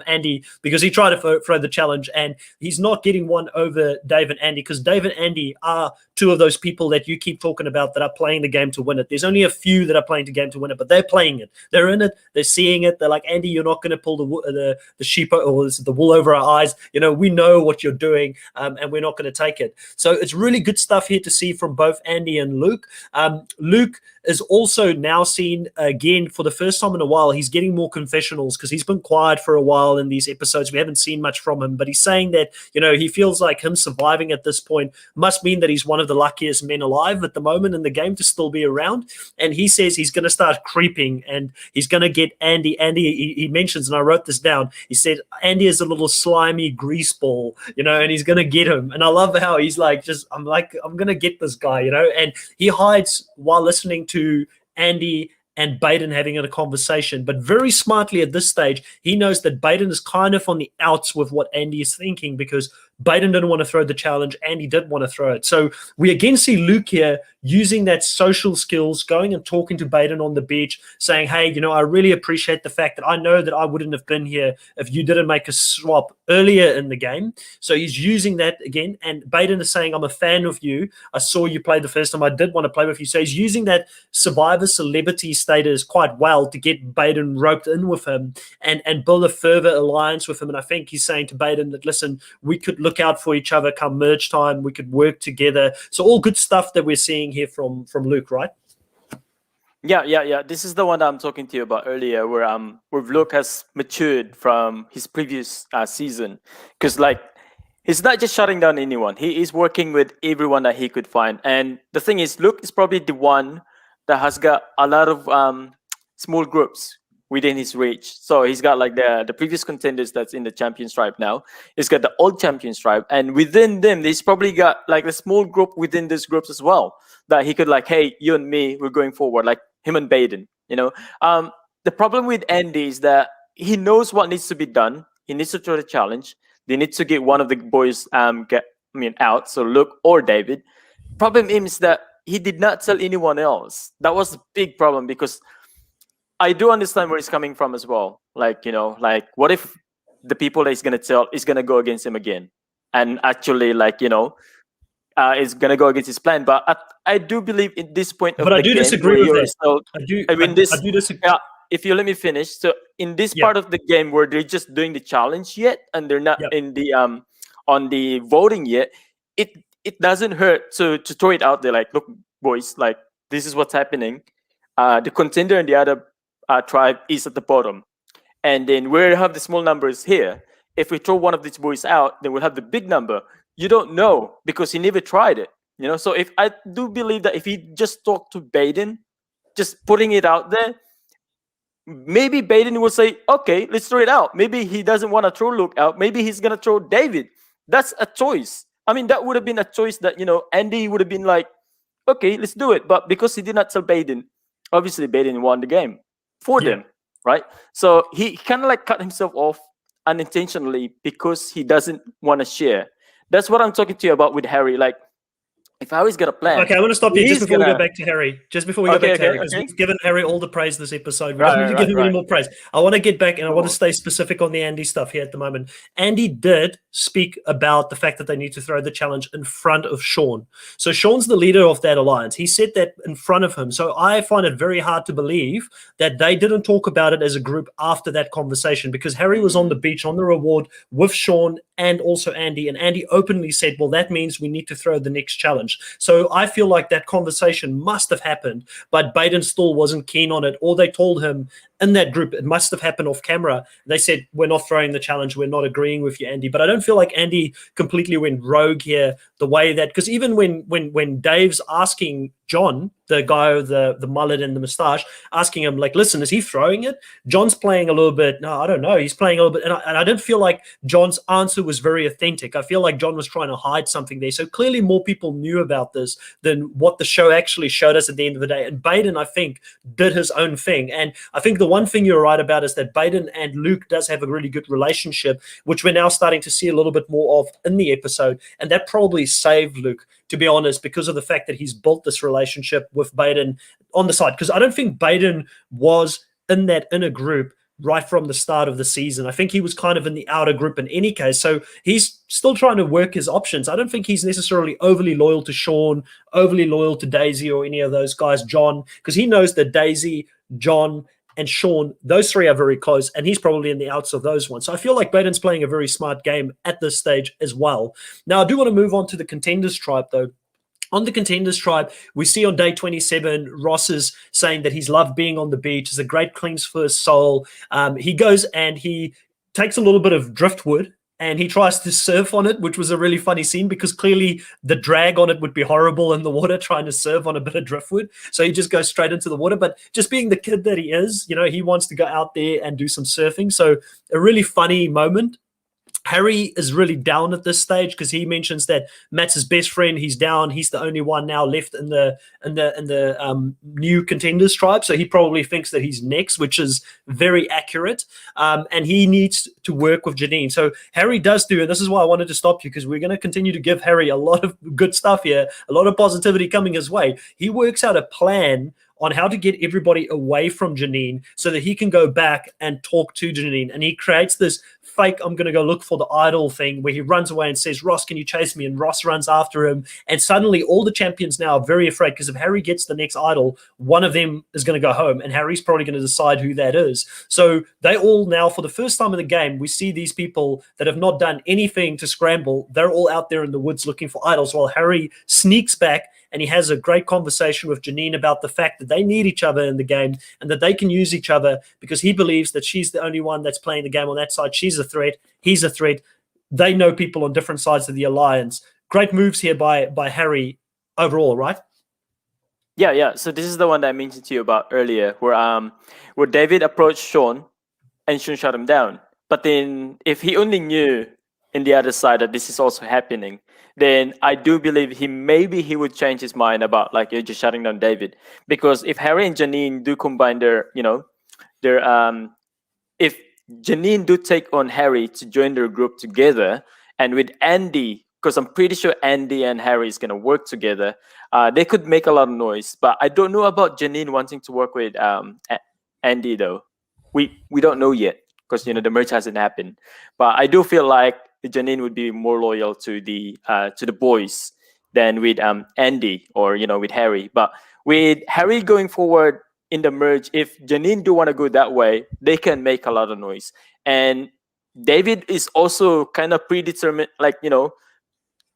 Andy because he tried to throw the challenge and he's not getting one over Dave and Andy, because Dave and Andy are two of those people that you keep talking about that are playing the game to win it. There's only a few that are playing the game to win it, but they're playing it. They're in it. They're seeing it. They're like, Andy, you're not going to pull the sheep or the wool over our eyes. We know what you're doing, and we're not going to take it. So it's really good stuff here to see from both Andy and Luke. Luke is also now seen again for the first time in a while. He's getting more confessionals because he's been quiet for a while in these episodes. We haven't seen much from him, but he's saying that, he feels like him surviving at this point must mean that he's one of the luckiest men alive at the moment in the game to still be around. And he says he's going to start creeping and he's going to get Andy. Andy, he mentions, and I wrote this down, he said, Andy is a little slimy grease ball, and he's going to get him. And I love how he's like, I'm going to get this guy, and he hides while listening to Andy and Baden having a conversation. But very smartly at this stage, he knows that Baden is kind of on the outs with what Andy is thinking because Baden didn't want to throw the challenge. Andy did want to throw it. So we again see Luke here using that social skills, going and talking to Baden on the beach, saying, hey, I really appreciate the fact that I know that I wouldn't have been here if you didn't make a swap earlier in the game. So he's using that again. And Baden is saying, I'm a fan of you. I saw you play the first time. I did want to play with you. So he's using that survivor celebrity status quite well to get Baden roped in with him and build a further alliance with him. And I think he's saying to Baden that, listen, we could look out for each other come merge time. We could work together. So all good stuff that we're seeing here from Luke, right? Yeah. This is the one that I'm talking to you about earlier, where Luke has matured from his previous season, because he's not just shutting down anyone. He is working with everyone that he could find. And the thing is, Luke is probably the one that has got a lot of small groups within his reach. So he's got the previous contenders that's in the champion stripe now. He's got the old champion stripe, and within them, he's probably got a small group within these groups as well that he could hey, you and me, we're going forward, like him and Baden. The problem with Andy is that he knows what needs to be done. He needs to throw the challenge. They need to get one of the boys out. So Luke or David. Problem is that he did not tell anyone else. That was the big problem, because I do understand where he's coming from as well. What if the people that he's going to tell is going to go against him again? And actually, is going to go against his plan. But I do believe in this point of but I do disagree with that. Still, I do disagree. Yeah, if you let me finish. So in this part of the game where they're just doing the challenge yet, and they're not in the on the voting yet, it doesn't hurt to throw it out there. Look, boys, this is what's happening. The contender and the other tribe is at the bottom, and then we have the small numbers here. If we throw one of these boys out, then we'll have the big number. You don't know because he never tried it, So if I do believe that if he just talked to Baden, just putting it out there, maybe Baden will say, okay, let's throw it out. Maybe he doesn't want to throw Luke out. Maybe he's gonna throw David. That's a choice. I mean, that would have been a choice that Andy would have been like, okay, let's do it. But because he did not tell Baden, obviously Baden won the game for them, right? So he kind of cut himself off unintentionally because he doesn't want to share. That's what I'm talking to you about with Harry. If Harry's got a plan. Okay, I want to stop you just before we go back to Harry. Just before we go back to Harry, because we've given Harry all the praise this episode. We don't need to give him any more praise. I want to get back, and I want to stay specific on the Andy stuff here at the moment. Andy did speak about the fact that they need to throw the challenge in front of Sean. So Sean's the leader of that alliance. He said that in front of him. So I find it very hard to believe that they didn't talk about it as a group after that conversation, because Harry was on the beach on the reward with Sean and also Andy, and Andy openly said, well, that means we need to throw the next challenge. So I feel like that conversation must have happened, but Baden still wasn't keen on it, or they told him in that group, it must have happened off camera. They said, we're not throwing the challenge. We're not agreeing with you, Andy. But I don't feel like Andy completely went rogue here the way that, because even when Dave's asking John, the guy with the mullet and the mustache, asking him, listen, is he throwing it? John's playing a little bit, no, I don't know. He's playing a little bit. And I didn't feel like John's answer was very authentic. I feel like John was trying to hide something there. So clearly more people knew about this than what the show actually showed us at the end of the day. And Baden, I think, did his own thing. And I think the one thing you're right about is that Baden and Luke does have a really good relationship, which we're now starting to see a little bit more of in the episode. And that probably saved Luke, to be honest, because of the fact that he's built this relationship with Baden on the side. Because I don't think Baden was in that inner group right from the start of the season. I think he was kind of in the outer group in any case. So he's still trying to work his options. I don't think he's necessarily overly loyal to Sean, overly loyal to Daisy or any of those guys, John, because he knows that Daisy, John, and Sean, those three are very close, and he's probably in the outs of those ones. So I feel like Baden's playing a very smart game at this stage as well. Now, I do want to move on to the Contenders tribe, though. On the Contenders tribe, we see on day 27, Ross is saying that he's loved being on the beach. It's a great cleanse for his soul. He goes and he takes a little bit of driftwood and he tries to surf on it, which was a really funny scene because clearly the drag on it would be horrible in the water trying to surf on a bit of driftwood. So he just goes straight into the water. But just being the kid that he is, he wants to go out there and do some surfing. So a really funny moment. Harry is really down at this stage because he mentions that Matt's his best friend. He's down. He's the only one now left in the new Contenders tribe. So he probably thinks that he's next, which is very accurate. And he needs to work with Janine. So Harry does do, and this is why I wanted to stop you because we're going to continue to give Harry a lot of good stuff here, a lot of positivity coming his way. He works out a plan on how to get everybody away from Janine so that he can go back and talk to Janine. And he creates this fake, I'm going to go look for the idol thing where he runs away and says, Ross, can you chase me? And Ross runs after him. And suddenly all the champions now are very afraid because if Harry gets the next idol, one of them is going to go home and Harry's probably going to decide who that is. So they all now, for the first time in the game, we see these people that have not done anything to scramble. They're all out there in the woods looking for idols while Harry sneaks back and he has a great conversation with Janine about the fact that they need each other in the game and that they can use each other because he believes that she's the only one that's playing the game on that side. She's a threat. He's a threat. They know people on different sides of the alliance. Great moves here by Harry overall, right? Yeah. So this is the one that I mentioned to you about earlier, where David approached Sean, and Sean shut him down. But then, if he only knew in the other side that this is also happening, then I do believe maybe he would change his mind about like you're just shutting down David. Because if Harry and Janine do combine if Janine do take on Harry to join their group together, and with Andy, because I'm pretty sure Andy and Harry is gonna work together, they could make a lot of noise. But I don't know about Janine wanting to work with Andy though. We don't know yet because the merge hasn't happened. But I do feel like Janine would be more loyal to the boys than with Andy or with Harry. But with Harry going forward in the merge, if Janine do want to go that way, they can make a lot of noise. And David is also kind of predetermined,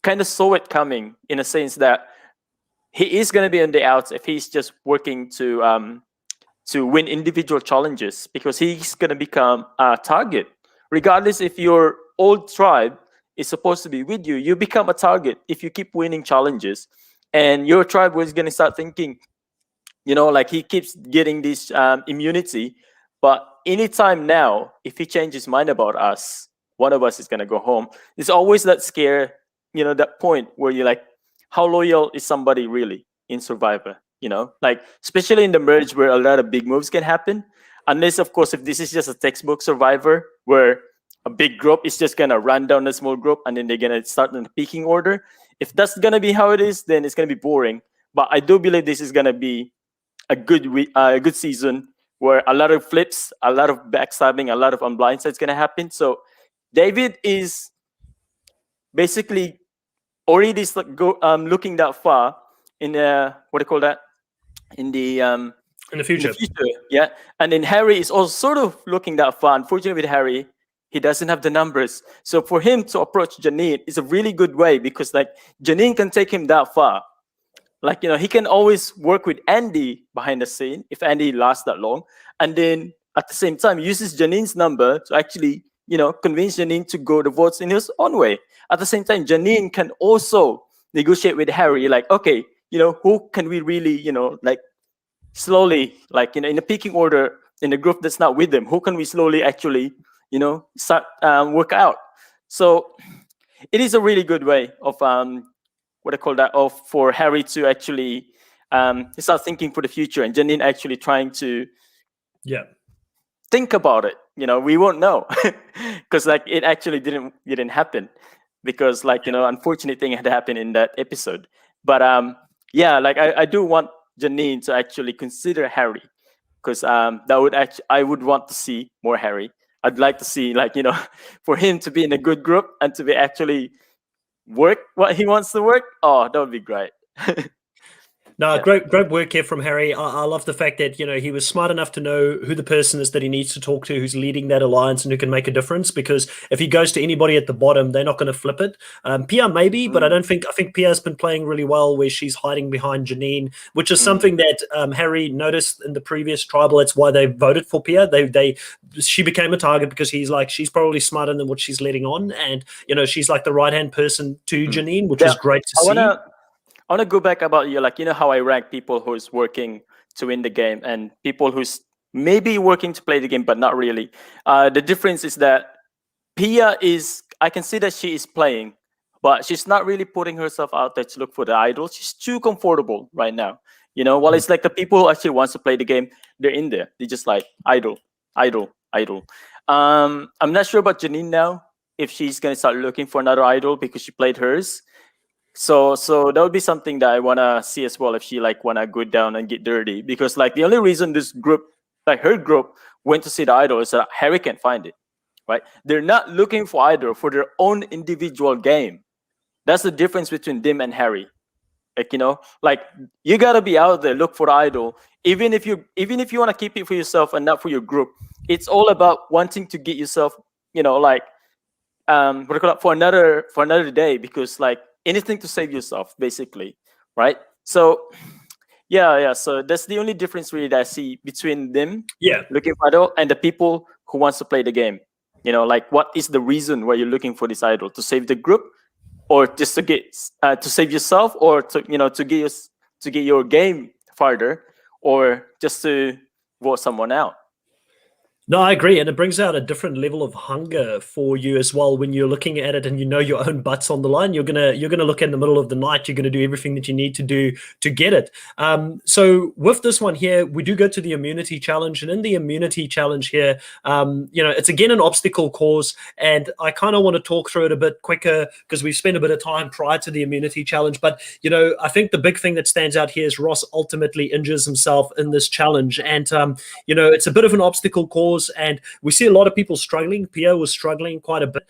kind of saw it coming in a sense that he is going to be on the outs if he's just working to win individual challenges because he's going to become a target. Regardless if your old tribe is supposed to be with you, you become a target if you keep winning challenges. And your tribe was going to start thinking, like he keeps getting this immunity. But anytime now, if he changes his mind about us, one of us is going to go home. There's always that scare, that point where you're like, how loyal is somebody really in Survivor? Like especially in the merge where a lot of big moves can happen. Unless, of course, if this is just a textbook Survivor where a big group is just gonna run down a small group and then they're gonna start in the picking order. If that's gonna be how it is, then it's gonna be boring. But I do believe this is gonna be a good season where a lot of flips, a lot of backstabbing, a lot of blindsides gonna happen. So David is basically already looking that far in what do you call that? In the future. Yeah. And then Harry is also sort of looking that far. Unfortunately, with Harry, he doesn't have the numbers. So for him to approach Janine is a really good way because like Janine can take him that far. Like, he can always work with Andy behind the scene if Andy lasts that long. And then at the same time, uses Janine's number to actually, convince Janine to go the votes in his own way. At the same time, Janine can also negotiate with Harry, like, okay, who can we really, like slowly, like, in a picking order in a group that's not with them, who can we slowly actually, start work out? So it is a really good way of for Harry to actually start thinking for the future, and Janine actually trying to think about it. We won't know because like it actually didn't happen because like unfortunate thing had happened in that episode. But like I do want Janine to actually consider Harry because that would I would want to see more Harry. I'd like to see like for him to be in a good group and to be actually work what he wants to work. Oh, that would be great. No, Yeah. great work here from Harry. I love the fact that, he was smart enough to know who the person is that he needs to talk to, who's leading that alliance and who can make a difference. Because if he goes to anybody at the bottom, they're not going to flip it. Pia maybe, but Mm, I think Pia's been playing really well where she's hiding behind Janine, which is mm, something that Harry noticed in the previous tribal. That's why they voted for Pia. She became a target because he's like, she's probably smarter than what she's letting on. And, she's like the right-hand person to mm. Janine, which Yeah, was great to I see. wanna go back about you, like how I rank people who's working to win the game and people who's maybe working to play the game but not really. The difference is that Pia is, I can see that she is playing, but she's not really putting herself out there to look for the idol. She's too comfortable right now. While it's like the people who actually wants to play the game, they're in there. They just like idol, idol, idol. I'm not sure about Janine now if she's gonna start looking for another idol because she played hers. So that would be something that I wanna see as well if she like wanna go down and get dirty because like the only reason this group, like her group, went to see the idol is that Harry can't find it, right? They're not looking for idol for their own individual game. That's the difference between them and Harry. Like like you gotta be out there, look for the idol, even if you wanna keep it for yourself and not for your group. It's all about wanting to get yourself, like what do you call it, for another day because like anything to save yourself basically, right? So yeah, so that's the only difference really that I see between them Yeah. looking for idol and the people who wants to play the game. Like what is the reason why you're looking for this idol, to save the group or just to save yourself, or to get your game farther, or just to vote someone out. No, I agree, and it brings out a different level of hunger for you as well when you're looking at it and your own butt's on the line. You're gonna look in the middle of the night. You're gonna do everything that you need to do to get it. So with this one here, we do go to the immunity challenge, and in the immunity challenge here, it's again an obstacle course, and I kind of want to talk through it a bit quicker because we've spent a bit of time prior to the immunity challenge. But I think the big thing that stands out here is Ross ultimately injures himself in this challenge, and it's a bit of an obstacle course, and we see a lot of people struggling. Pia was struggling quite a bit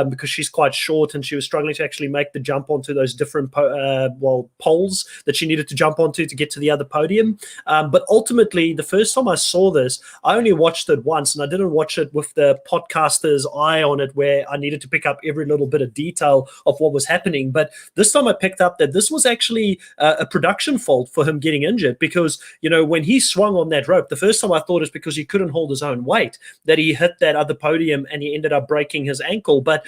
because she's quite short, and she was struggling to actually make the jump onto those different poles that she needed to jump onto to get to the other podium. But ultimately, the first time I saw this, I only watched it once, and I didn't watch it with the podcaster's eye on it, where I needed to pick up every little bit of detail of what was happening. But this time I picked up that this was actually a production fault for him getting injured, because when he swung on that rope, the first time I thought it's because he couldn't hold his own weight that he hit that other podium and he ended up breaking his ankle. But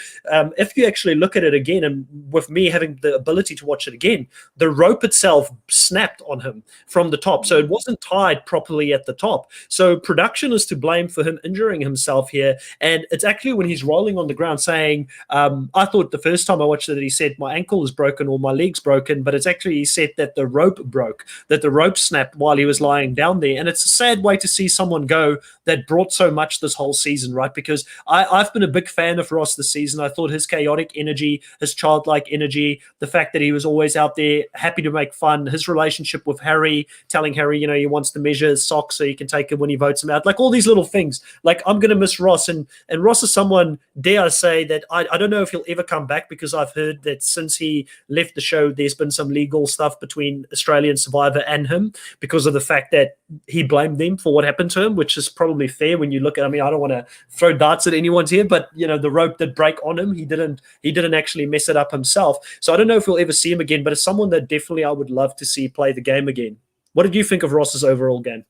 if you actually look at it again, and with me having the ability to watch it again, the rope itself snapped on him from the top, so it wasn't tied properly at the top. So production is to blame for him injuring himself here, and it's actually when he's rolling on the ground saying, I thought the first time I watched it that he said my ankle is broken or my leg's broken, but it's actually he said that the rope broke, that the rope snapped while he was lying down there. And it's a sad way to see someone go that brought so much this whole season, right? Because I've been a big fan of Ross this season. I thought his chaotic energy, his childlike energy, the fact that he was always out there happy to make fun, his relationship with Harry, telling Harry, he wants to measure his socks so he can take him when he votes him out, like all these little things. Like, I'm going to miss Ross. And Ross is someone, dare I say, that I don't know if he'll ever come back, because I've heard that since he left the show, there's been some legal stuff between Australian Survivor and him because of the fact that he blamed them for what happened to him, which is probably fair when you look at, I mean, I don't want to throw darts at anyone's here, but the rope did break on him. He didn't actually mess it up himself. So I don't know if we'll ever see him again, but it's someone that definitely I would love to see play the game again. What did you think of Ross's overall game?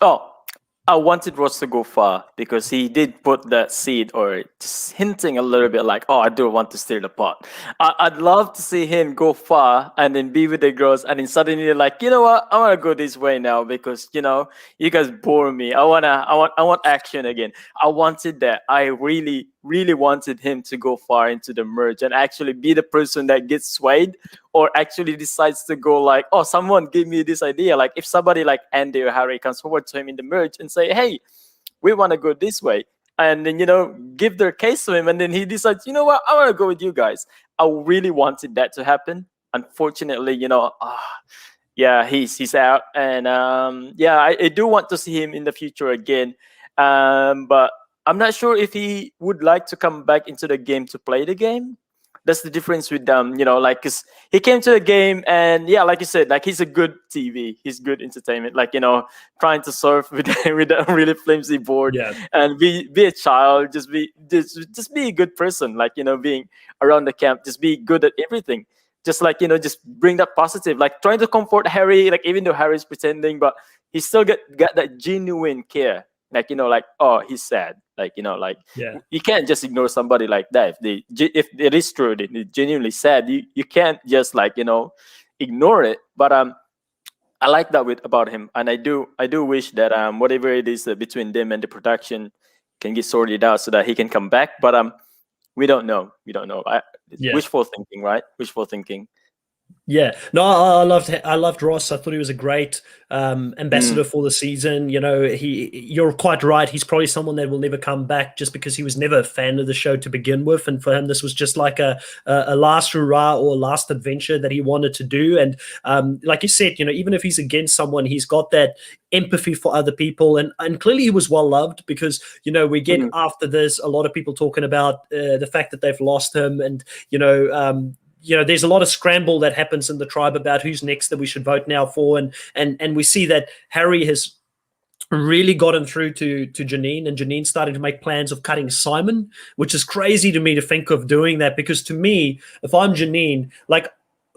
Oh, I wanted Ross to go far because he did put that seed, or just hinting a little bit like, oh, I do want to stir the pot. I'd love to see him go far and then be with the girls, and then suddenly like, you know what, I want to go this way now because you guys bore me. I want action again. I wanted that. I really, really wanted him to go far into the merge and actually be the person that gets swayed, or actually decides to go like, oh, someone give me this idea. Like if somebody like Andy or Harry comes forward to him in the merge and say, hey, we want to go this way, and then give their case to him, and then he decides, you know what, I want to go with you guys. I really wanted that to happen. Unfortunately, yeah, he's out, and yeah, I do want to see him in the future again, but I'm not sure if he would like to come back into the game to play the game. That's the difference with like, cause he came to a game and yeah, like you said, like he's a good TV, he's good entertainment. Like trying to surf with with a really flimsy board Yeah, and be a child, just be a good person. Like being around the camp, just be good at everything. Just like just bring that positive. Like trying to comfort Harry, like even though Harry's pretending, but he still got that genuine care. Like like, oh, he's sad. Like like yeah. you can't just ignore somebody like that. If it is true, they're genuinely sad. You can't just like ignore it. But I like that about him, and I do wish that whatever it is between them and the production can get sorted out so that he can come back. But we don't know. We don't know. Yeah. Wishful thinking, right? Wishful thinking. Yeah, no, I loved Ross. I thought he was a great Mm, ambassador for the season. You're quite right. He's probably someone that will never come back just because he was never a fan of the show to begin with, and for him, this was just like a last hurrah or a last adventure that he wanted to do. And like you said, even if he's against someone, he's got that empathy for other people, and clearly he was well loved because we get mm, after this a lot of people talking about the fact that they've lost him, and there's a lot of scramble that happens in the tribe about who's next that we should vote now for, and we see that Harry has really gotten through to Janine, and Janine's starting to make plans of cutting Simon, which is crazy to me to think of doing that, because to me, if I'm Janine, like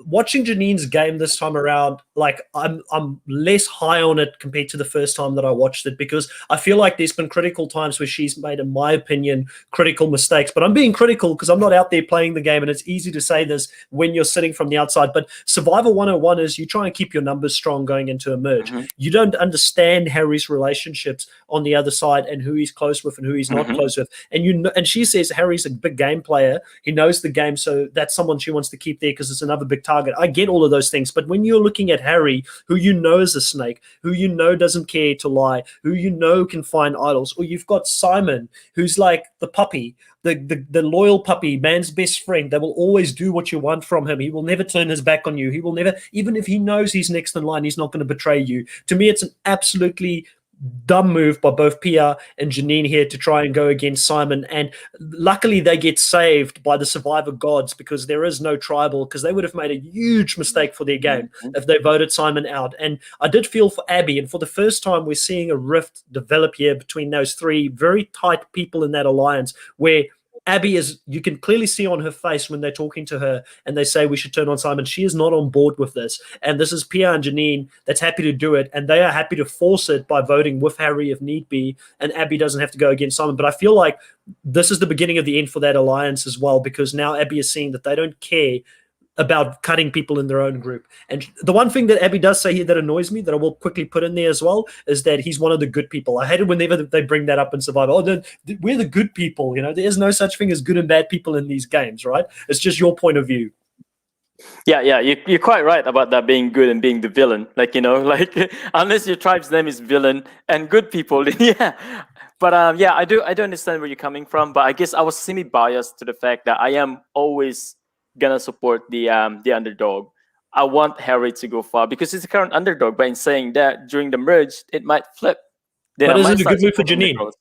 watching Janine's game this time around, like I'm less high on it compared to the first time that I watched it, because I feel like there's been critical times where she's made, in my opinion, critical mistakes. But I'm being critical because I'm not out there playing the game, and it's easy to say this when you're sitting from the outside. But Survival 101 is you try and keep your numbers strong going into a merge. mhm, You don't understand Harry's relationships on the other side and who he's close with and who he's not mhm, close with. And she says Harry's a big game player. He knows the game, so that's someone she wants to keep there because it's another big target. I get all of those things, but when you're looking at Harry, who is a snake, who doesn't care to lie, who can find idols, or you've got Simon, who's like the puppy, the loyal puppy, man's best friend, that will always do what you want from him. He will never turn his back on you. He will never, even if he knows he's next in line, he's not going to betray you. To me, it's an absolutely dumb move by both Pia and Janine here to try and go against Simon. And luckily they get saved by the Survivor gods, because there is no tribal, because they would have made a huge mistake for their game mhm. if they voted Simon out. And I did feel for Abby, and for the first time we're seeing a rift develop here between those three very tight people in that alliance, where Abby is, you can clearly see on her face when they're talking to her and they say we should turn on Simon, she is not on board with this. And this is Pia and Janine that's happy to do it, and they are happy to force it by voting with Harry if need be, and Abby doesn't have to go against Simon. But I feel like this is the beginning of the end for that alliance as well, because now Abby is seeing that they don't care about cutting people in their own group. And the one thing that Abby does say here that annoys me, that I will quickly put in there as well, is that he's one of the good people. I hate it whenever they bring that up in Survivor. Oh, we're the good people. There is no such thing as good and bad people in these games, right? It's just your point of view. Yeah, you're quite right about that being good and being the villain. Like like unless your tribe's name is villain and good people, then yeah. But yeah, I do understand where you're coming from. But I guess I was semi biased to the fact that I am always gonna support the underdog. I want Harry to go far because he's the current underdog. But in saying that, during the merge, it might flip. Then I But is might it a start good move for supporting the Janine? girls.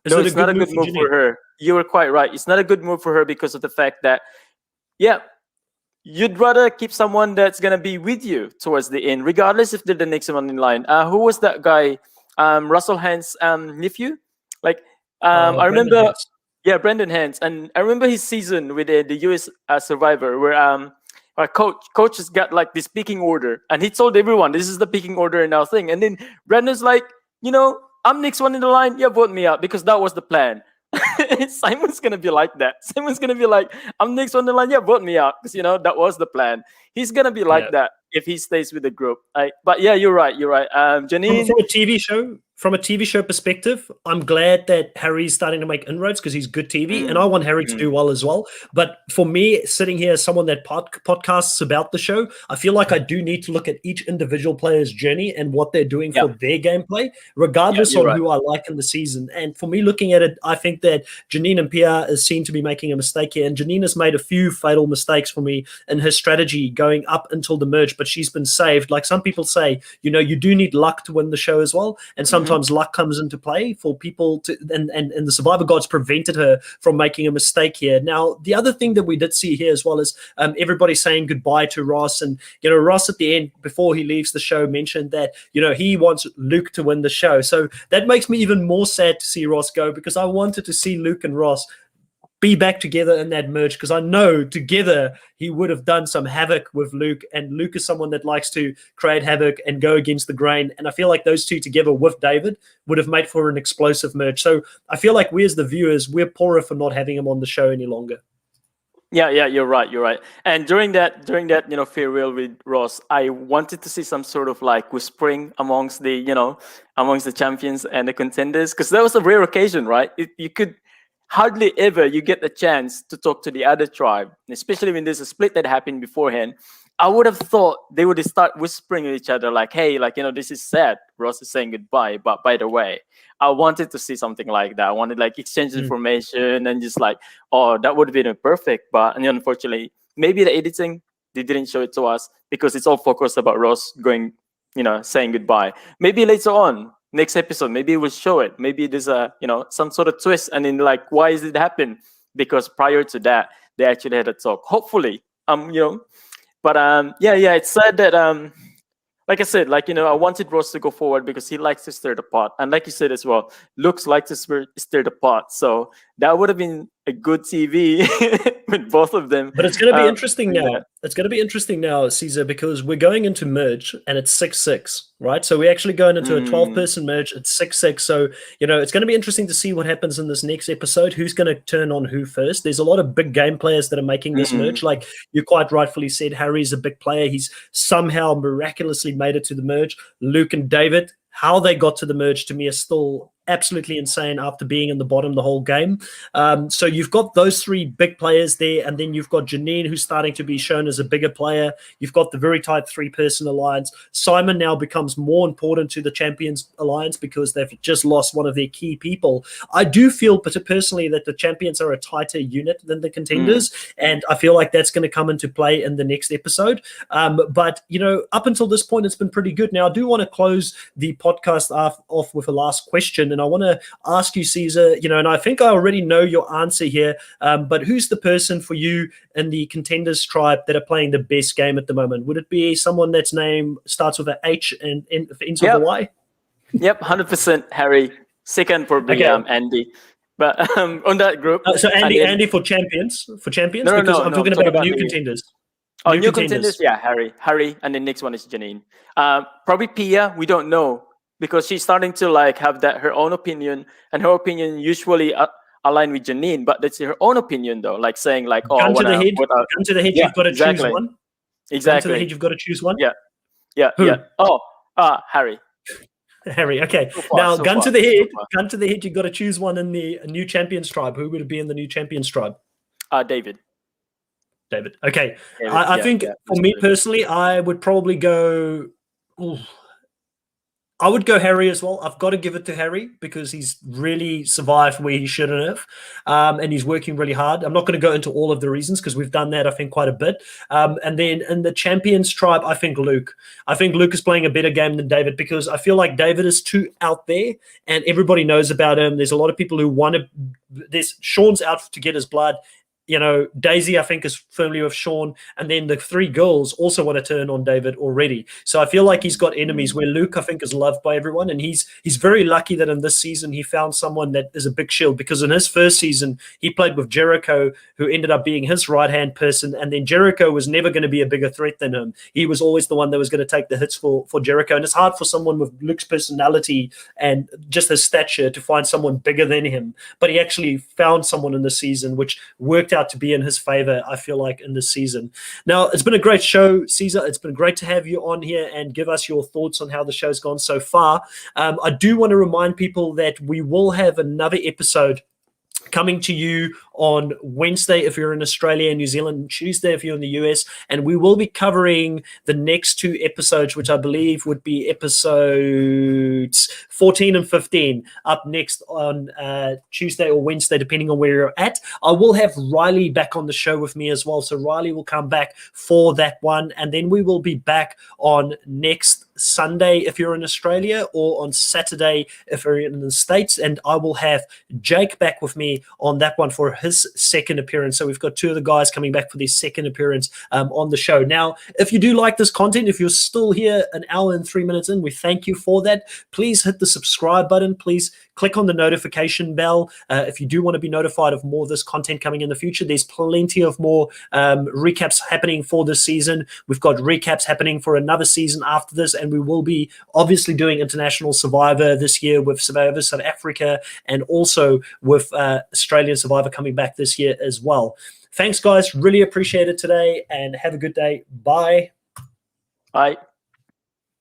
Is No, it a it's not good a move good for move for Janine? her. You were quite right. It's not a good move for her because of the fact that, yeah, you'd rather keep someone that's gonna be with you towards the end, regardless if they're the next one in line. Who was that guy? Russell Hand's nephew. Like, I Brendan remember, Hayes. yeah, Brendan Hands, and I remember his season with the US Survivor, where our coach has got like this picking order, and he told everyone this is the picking order in our thing, and then Brendan's like, I'm next one in the line. Yeah, vote me out because that was the plan. Simon's gonna be like that. Simon's gonna be like, I'm next on the line. Yeah, vote me out because that was the plan. He's gonna be like Yeah. that if he stays with the group. But yeah, you're right. You're right. From, Janine. from a TV show, from a TV show perspective, I'm glad that Harry's starting to make inroads because he's good TV, and I Mm, want Harry to mm, do well as well. But for me, sitting here as someone that podcasts about the show, I feel like I do need to look at each individual player's journey and what they're doing yeah, for their gameplay, yeah, regardless you're on right. who I like in the season. And for me, looking at it, I think that Janine and Pia is seen to be making a mistake here, and Janine has made a few fatal mistakes for me in her strategy going up until the merge, but she's been saved. Like some people say, you do need luck to win the show as well, and sometimes sometimes luck comes into play for people to, and the Survivor gods prevented her from making a mistake here. Now, the other thing that we did see here as well is everybody saying goodbye to Ross, and Ross at the end before he leaves the show mentioned that he wants Luke to win the show. So that makes me even more sad to see Ross go, because I wanted to see Luke and Ross be back together in that merge, because I know together he would have done some havoc with Luke, and Luke is someone that likes to create havoc and go against the grain, and I feel like those two together with David would have made for an explosive merge. So I feel like we as the viewers, we're poorer for not having him on the show any longer. Yeah, you're right. And during that, farewell with Ross, I wanted to see some sort of like whispering amongst the, amongst the champions and the contenders, because that was a rare occasion, right? You could hardly ever you get the chance to talk to the other tribe, especially when there's a split that happened beforehand. I would have thought they would start whispering at each other like, hey, this is sad. Ross is saying goodbye, but by the way, I wanted to see something like that. I wanted like exchange information and just like, oh, that would have been perfect. But unfortunately, maybe the editing, they didn't show it to us because it's all focused about Ross going, saying goodbye. Maybe later on, next episode, maybe we'll show it. Maybe there's a, some sort of twist. And then like, why does it happen? Because prior to that, they actually had a talk. Hopefully, but it's sad that like I said, I wanted Ross to go forward because he likes to stir the pot, and like you said as well, looks like to stir the pot. So that would have been a good TV with both of them. But it's going to be interesting now. Yeah. It's going to be interesting now, Caesar, because we're going into merge and it's 6-6, right? So we're actually going into a 12-person merge. It's 6-6. So, it's going to be interesting to see what happens in this next episode. Who's going to turn on who first? There's a lot of big game players that are making this merge. Like you quite rightfully said, Harry's a big player. He's somehow miraculously made it to the merge. Luke and David, how they got to the merge to me is still absolutely insane after being in the bottom the whole game. So you've got those three big players there, and then you've got Janine, who's starting to be shown as a bigger player. You've got the very tight 3-person alliance. Simon now becomes more important to the Champions Alliance because they've just lost one of their key people. I do feel personally that the Champions are a tighter unit than the Contenders, and I feel like that's going to come into play in the next episode. But, up until this point, it's been pretty good. Now, I do want to close the podcast off with a last question, and I want to ask you, Caesar, and I think I already know your answer here, but who's the person for you in the Contenders tribe that are playing the best game at the moment? Would it be someone that's name starts with an H and ends with a Y? Yep, 100% Harry. Second probably Andy. But on that group. So Andy for champions? No, because I'm talking about new Contenders. Oh, new contenders? Yeah, Harry, and the next one is Janine. Probably Pia, we don't know, because she's starting to like have her own opinion, and her opinion usually align with Janine, but that's her own opinion though, like saying like, oh, gun to the head, you've got to choose one. Exactly. Gun to the head, you've got to choose one. Yeah. Who? Yeah. Oh, Harry. Harry. Okay. Now, gun to the head, you've got to choose one in the new Champions tribe. Who would it be in the new Champions tribe? David. Okay. I think for me personally, I would probably go. I would go Harry as well. I've got to give it to Harry because he's really survived where he shouldn't have, and he's working really hard. I'm not going to go into all of the reasons because we've done that, I think, quite a bit. And then in the Champions tribe, I think Luke. I think Luke is playing a better game than David because I feel like David is too out there and everybody knows about him. There's a lot of people who want to. Sean's out to get his blood. Daisy, I think, is firmly with Sean. And then the 3 girls also want to turn on David already. So I feel like he's got enemies where Luke, I think, is loved by everyone. And he's very lucky that in this season he found someone that is a big shield, because in his first season, he played with Jericho, who ended up being his right-hand person. And then Jericho was never going to be a bigger threat than him. He was always the one that was going to take the hits for Jericho. And it's hard for someone with Luke's personality and just his stature to find someone bigger than him. But he actually found someone in the season which worked out to be in his favor, I feel like, in this season. Now, it's been a great show, Caesar. It's been great to have you on here and give us your thoughts on how the show's gone so far. I do want to remind people that we will have another episode coming to you on Wednesday if you're in Australia and New Zealand, Tuesday if you're in the US, and we will be covering the next 2 episodes, which I believe would be episodes 14 and 15 up next on Tuesday or Wednesday, depending on where you're at. I will have Riley back on the show with me as well, so Riley will come back for that one, and then we will be back on next Sunday if you're in Australia, or on Saturday if you're in the States. And I will have Jake back with me on that one for his second appearance. So we've got two of the guys coming back for their second appearance on the show. Now, if you do like this content, if you're still here an hour and 3 minutes in, we thank you for that. Please hit the subscribe button. Please click on the notification bell if you do want to be notified of more of this content coming in the future. There's plenty of more recaps happening for this season. We've got recaps happening for another season after this, and we will be obviously doing International Survivor this year with Survivor South Africa, and also with Australian Survivor coming back this year as well. Thanks, guys. Really appreciate it today, and have a good day. Bye. Bye.